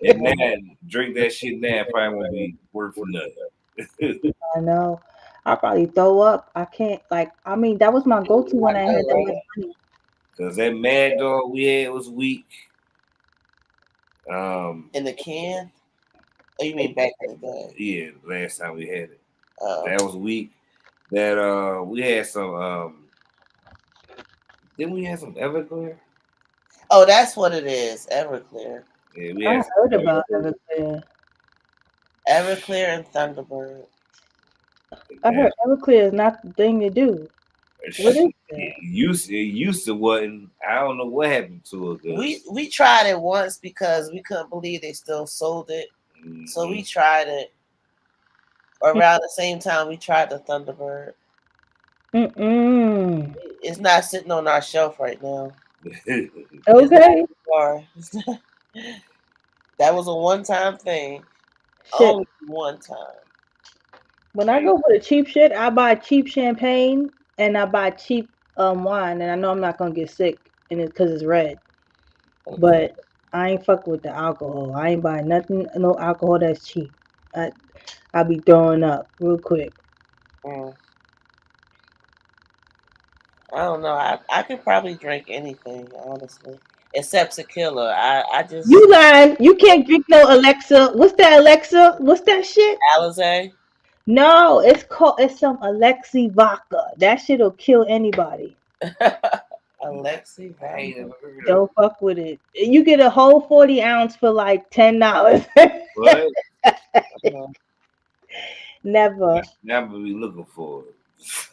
Speaker 2: And man, drink that shit now probably won't be worth nothing.
Speaker 7: I know. I'll probably throw up. I can't like. I mean, that was my go-to when I had that much money.
Speaker 2: Cause that Mad Dog we had was weak. Um,
Speaker 1: In the can? Oh, you mean back in the day?
Speaker 2: yeah, last time we had it,
Speaker 1: Oh,
Speaker 2: that was weak. That we had some. Didn't we have some Everclear?
Speaker 1: oh, that's what it is. Everclear,
Speaker 2: Yeah, we
Speaker 7: I
Speaker 2: had some
Speaker 7: heard about
Speaker 2: Everclear.
Speaker 7: Everclear.
Speaker 1: Everclear, and Thunderbird.
Speaker 7: I
Speaker 2: Man,
Speaker 7: heard Everclear is not the thing to do. What is that?
Speaker 2: it used to wasn't. I don't know what happened to it.
Speaker 1: We tried it once because we couldn't believe they still sold it, so we tried it. Around the same time we tried the Thunderbird.
Speaker 7: Mm-mm.
Speaker 1: It's not sitting on our shelf right now. It's not
Speaker 7: Okay.
Speaker 1: in the car. That was a one-time thing.
Speaker 7: Shit.
Speaker 1: Only one time.
Speaker 7: When I go for the cheap shit, I buy cheap champagne and I buy cheap wine, and I know I'm not gonna get sick, and it's because it's red. But I ain't fucking with the alcohol. I ain't buying nothing, no alcohol that's cheap. I I'll be throwing up real quick.
Speaker 1: Mm. I don't know. I could probably drink anything, honestly, except tequila. I just
Speaker 7: You lying? You can't drink no Alexa. What's that Alexa? What's that shit?
Speaker 1: Alizé.
Speaker 7: No, it's some Alexi vodka. That shit'll kill anybody.
Speaker 1: Alexi
Speaker 2: I ain't
Speaker 1: vodka.
Speaker 2: never heard of
Speaker 7: Don't fuck with it. You get a whole 40 ounce for like $10.
Speaker 2: it.
Speaker 1: Uh-huh.
Speaker 7: Never.
Speaker 2: Now I'm be looking for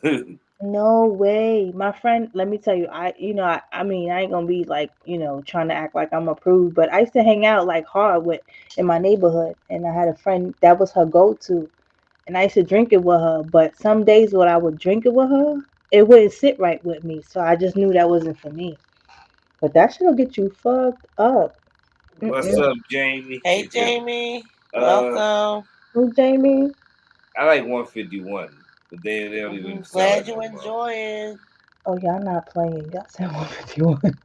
Speaker 2: it.
Speaker 7: No way. My friend, let me tell you, I mean, I ain't gonna be like, trying to act like I'm approved, but I used to hang out like hard with in my neighborhood, and I had a friend that was her go-to, and I used to drink it with her, but some days when I would drink it with her, it wouldn't sit right with me, so I just knew that wasn't for me. But that shit'll get you fucked up.
Speaker 2: What's
Speaker 7: Mm-mm.
Speaker 2: up, Jamie?
Speaker 1: Hey, Jamie.
Speaker 2: uh,
Speaker 1: Welcome.
Speaker 7: Who's Jamie?
Speaker 2: I like 151, but they don't even sell
Speaker 1: Glad
Speaker 2: it
Speaker 1: you
Speaker 2: no more.
Speaker 1: enjoying.
Speaker 7: Oh, y'all not playing. Y'all said 151.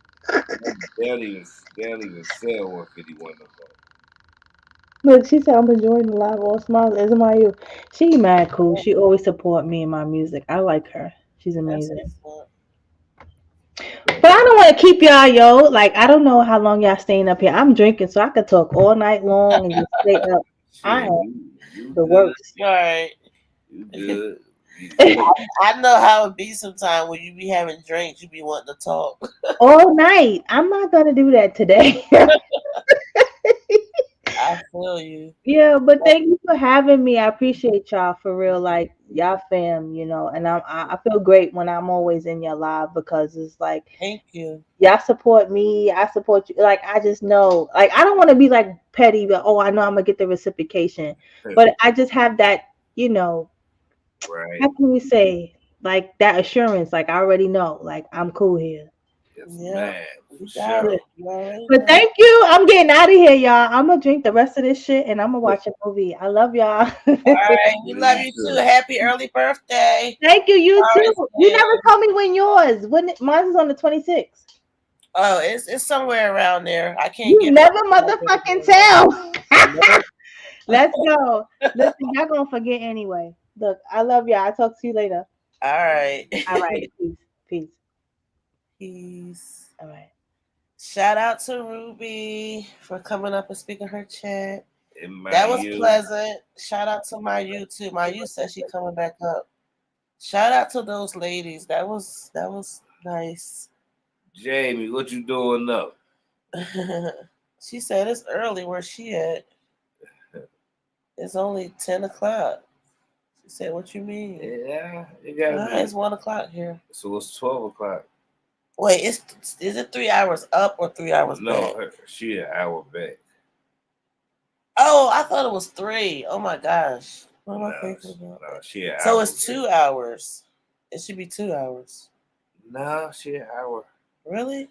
Speaker 2: They don't even sell 151 no more.
Speaker 7: Look, she said I'm enjoying the live all smiles. As am I you. She mad cool. She always support me and my music. I like her. She's
Speaker 1: That's
Speaker 7: amazing.
Speaker 1: what's up.
Speaker 7: But I don't want to keep y'all, yo. Like I don't know how long y'all staying up here. I'm drinking, so I could talk all night long and just stay up. I
Speaker 2: Shit,
Speaker 7: am
Speaker 2: you
Speaker 7: the
Speaker 2: good.
Speaker 7: worst.
Speaker 1: All right.
Speaker 2: You good.
Speaker 1: I know how it be sometimes when you be having drinks, you be wanting to talk.
Speaker 7: All night. I'm not gonna do that today.
Speaker 1: I feel you.
Speaker 7: Yeah, but thank you for having me. I appreciate y'all for real. Like y'all fam, and I feel great when I'm always in your live because it's like
Speaker 1: Thank you.
Speaker 7: y'all support me, I support you. Like I just know, like I don't want to be like petty, but oh, I know I'm gonna get the reciprocation. But I just have that,
Speaker 2: Right.
Speaker 7: how can we say like that assurance? Like I already know, like I'm cool here.
Speaker 2: Yes,
Speaker 1: Yeah.
Speaker 2: man.
Speaker 1: You
Speaker 2: For
Speaker 1: got
Speaker 2: sure.
Speaker 1: it. You already
Speaker 7: But
Speaker 1: know.
Speaker 7: thank you. I'm getting out of here, y'all. I'm gonna drink the rest of this shit and I'm gonna watch a movie. I love y'all.
Speaker 1: All right. We
Speaker 2: Yeah,
Speaker 1: love
Speaker 2: you
Speaker 1: you
Speaker 2: too.
Speaker 1: too. Happy early birthday.
Speaker 7: Thank you. You
Speaker 1: All right,
Speaker 7: too. You
Speaker 1: Sam.
Speaker 7: never told me when yours. When mine is on the 26th.
Speaker 1: Oh, it's somewhere around there. I can't
Speaker 7: You
Speaker 1: get
Speaker 7: never motherfucking tell.
Speaker 1: Nope.
Speaker 7: Let's go. Listen, y'all gonna forget anyway. Look, I love y'all. I'll talk to you later.
Speaker 1: All right.
Speaker 7: All right. Peace. Peace.
Speaker 1: Peace.
Speaker 7: All right.
Speaker 1: Shout out to Ruby for coming up and speaking her chat.
Speaker 2: And
Speaker 1: That was
Speaker 2: you.
Speaker 1: pleasant. Shout out to my you too. My you said she coming back up. Shout out to those ladies. That was nice.
Speaker 2: Jamie, what you doing up?
Speaker 1: She said it's early where she at. It's only 10 o'clock. She said, what you mean?
Speaker 2: Yeah, it gotta be.
Speaker 1: It's 1 o'clock here.
Speaker 2: So it's 12 o'clock.
Speaker 1: Wait, is it 3 hours up or 3 hours back?
Speaker 2: No, she an hour back.
Speaker 1: Oh, I thought it was 3. Oh my gosh. What am I thinking about?
Speaker 2: No, she an
Speaker 1: So
Speaker 2: hour
Speaker 1: it's
Speaker 2: back.
Speaker 1: 2 hours. It should be 2 hours.
Speaker 2: No, she an hour.
Speaker 1: Really?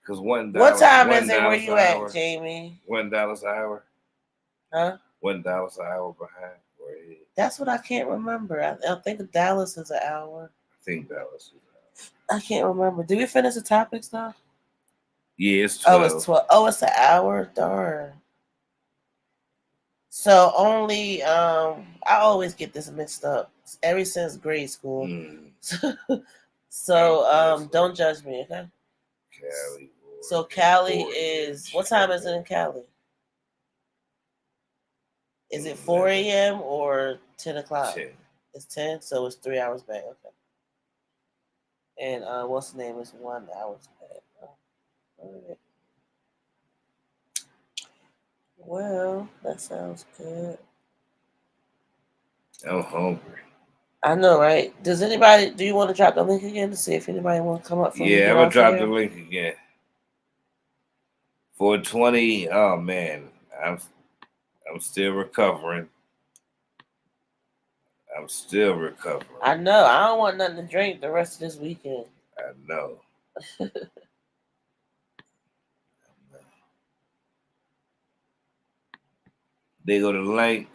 Speaker 2: Because $1.
Speaker 1: What time
Speaker 2: $1
Speaker 1: is it where you
Speaker 2: an hour,
Speaker 1: at, Jamie?
Speaker 2: $1 an hour.
Speaker 1: Huh?
Speaker 2: $1 an hour behind. Or ahead.
Speaker 1: That's what I can't remember. I think Dallas is an hour.
Speaker 2: I think Dallas is an
Speaker 1: I can't remember. Did we finish the topics though?
Speaker 2: Yeah, it's 12.
Speaker 1: Oh, it's 12. Oh, it's an hour? Darn. So only I always get this mixed up. Ever since grade school. So don't judge me, okay?
Speaker 2: Cali.
Speaker 1: So Cali is what time is it in Cali? Is it 4 a.m. or 10 o'clock?
Speaker 2: 10.
Speaker 1: It's 10, so it's 3 hours back. Okay. And what's the name? Is 1 hour back. All right. Well, that sounds good.
Speaker 2: I'm hungry.
Speaker 1: I know, right? Do you want to drop the link again to see if anybody want to come up for
Speaker 2: Yeah, I'm gonna drop the link again. 420. Oh man, I'm still recovering. I'm still recovering.
Speaker 1: I know. I don't want nothing to drink the rest of this weekend.
Speaker 2: I know. They go to the link.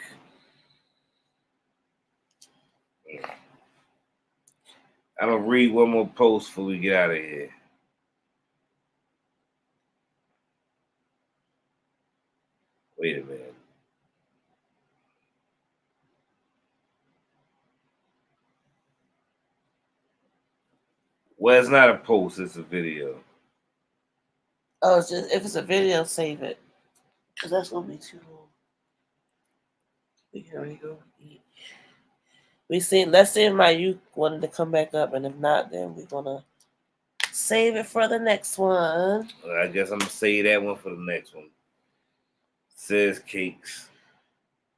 Speaker 2: I'm gonna read one more post before we get out of here. Wait a minute. Well, it's not a post, it's a video.
Speaker 1: Oh, it's just if it's a video, save it. Because that's gonna be too long. Here we go. Let's see if my youth wanted to come back up, and if not, then we're gonna save it for the next one.
Speaker 2: Well, I guess I'm gonna save that one for the next one. Says Cakes.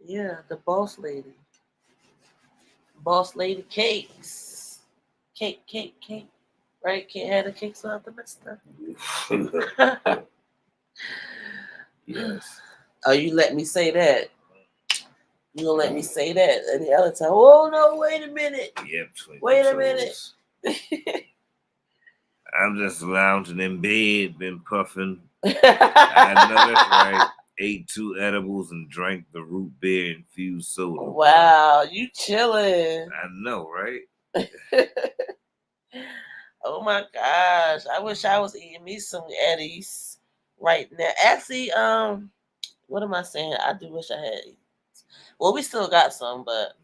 Speaker 1: Yeah, the boss lady. Boss lady cakes. Cake. Right? Can't have the cakes without the mister.
Speaker 2: Yes.
Speaker 1: Oh, you let me say that. You gonna let me say that? And the other time, oh no, wait a minute.
Speaker 2: Yep.
Speaker 1: Wait a minute.
Speaker 2: I'm just lounging in bed, been puffing. I know that's right. Ate 2 edibles and drank the root beer infused soda.
Speaker 1: Wow, you chilling.
Speaker 2: I know, right?
Speaker 1: Oh my gosh. I wish I was eating me some Eddies right now. Actually, what am I saying? I do wish I had. Well, we still got some, but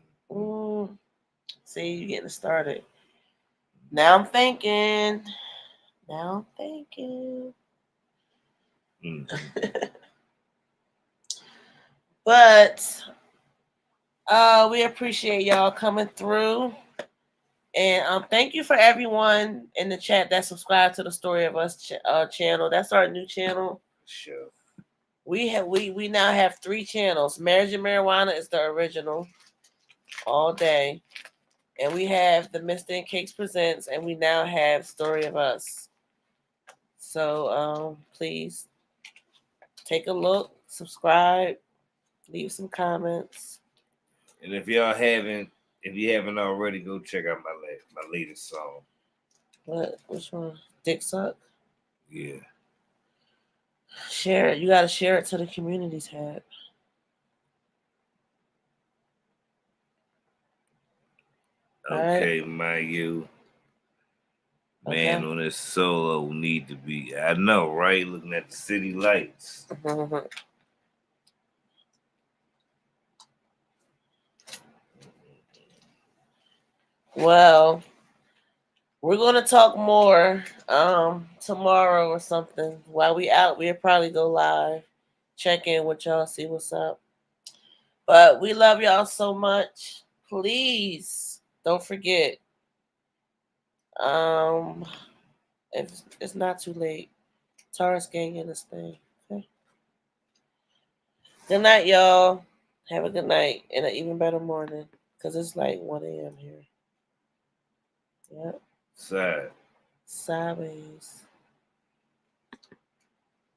Speaker 1: see, you getting started. Now I'm thinking. But we appreciate y'all coming through. And thank you for everyone in the chat that subscribed to the Story of Us channel. That's our new channel.
Speaker 2: Sure.
Speaker 1: We now have 3 channels. Marriage and Marijuana is the original all day. And we have the MISTA&CAKZ Presents, and we now have Story of Us. So please take a look, subscribe, leave some comments.
Speaker 2: And if you haven't already, go check out my latest song.
Speaker 1: What? Which one? Dick Suck?
Speaker 2: Yeah.
Speaker 1: Share it. You gotta share it to the community tab.
Speaker 2: Okay, you. Man
Speaker 1: Okay.
Speaker 2: on this solo need to be. I know, right? Looking at the city lights.
Speaker 1: Well, we're gonna talk more tomorrow or something. While we out, we'll probably go live, check in with y'all, see what's up. But we love y'all so much. Please don't forget. If it's not too late, Taurus gang in this thing. Okay. Good night, y'all. Have a good night and an even better morning. Cause it's like 1 a.m. here. Yep.
Speaker 2: Sad.
Speaker 1: Sideways.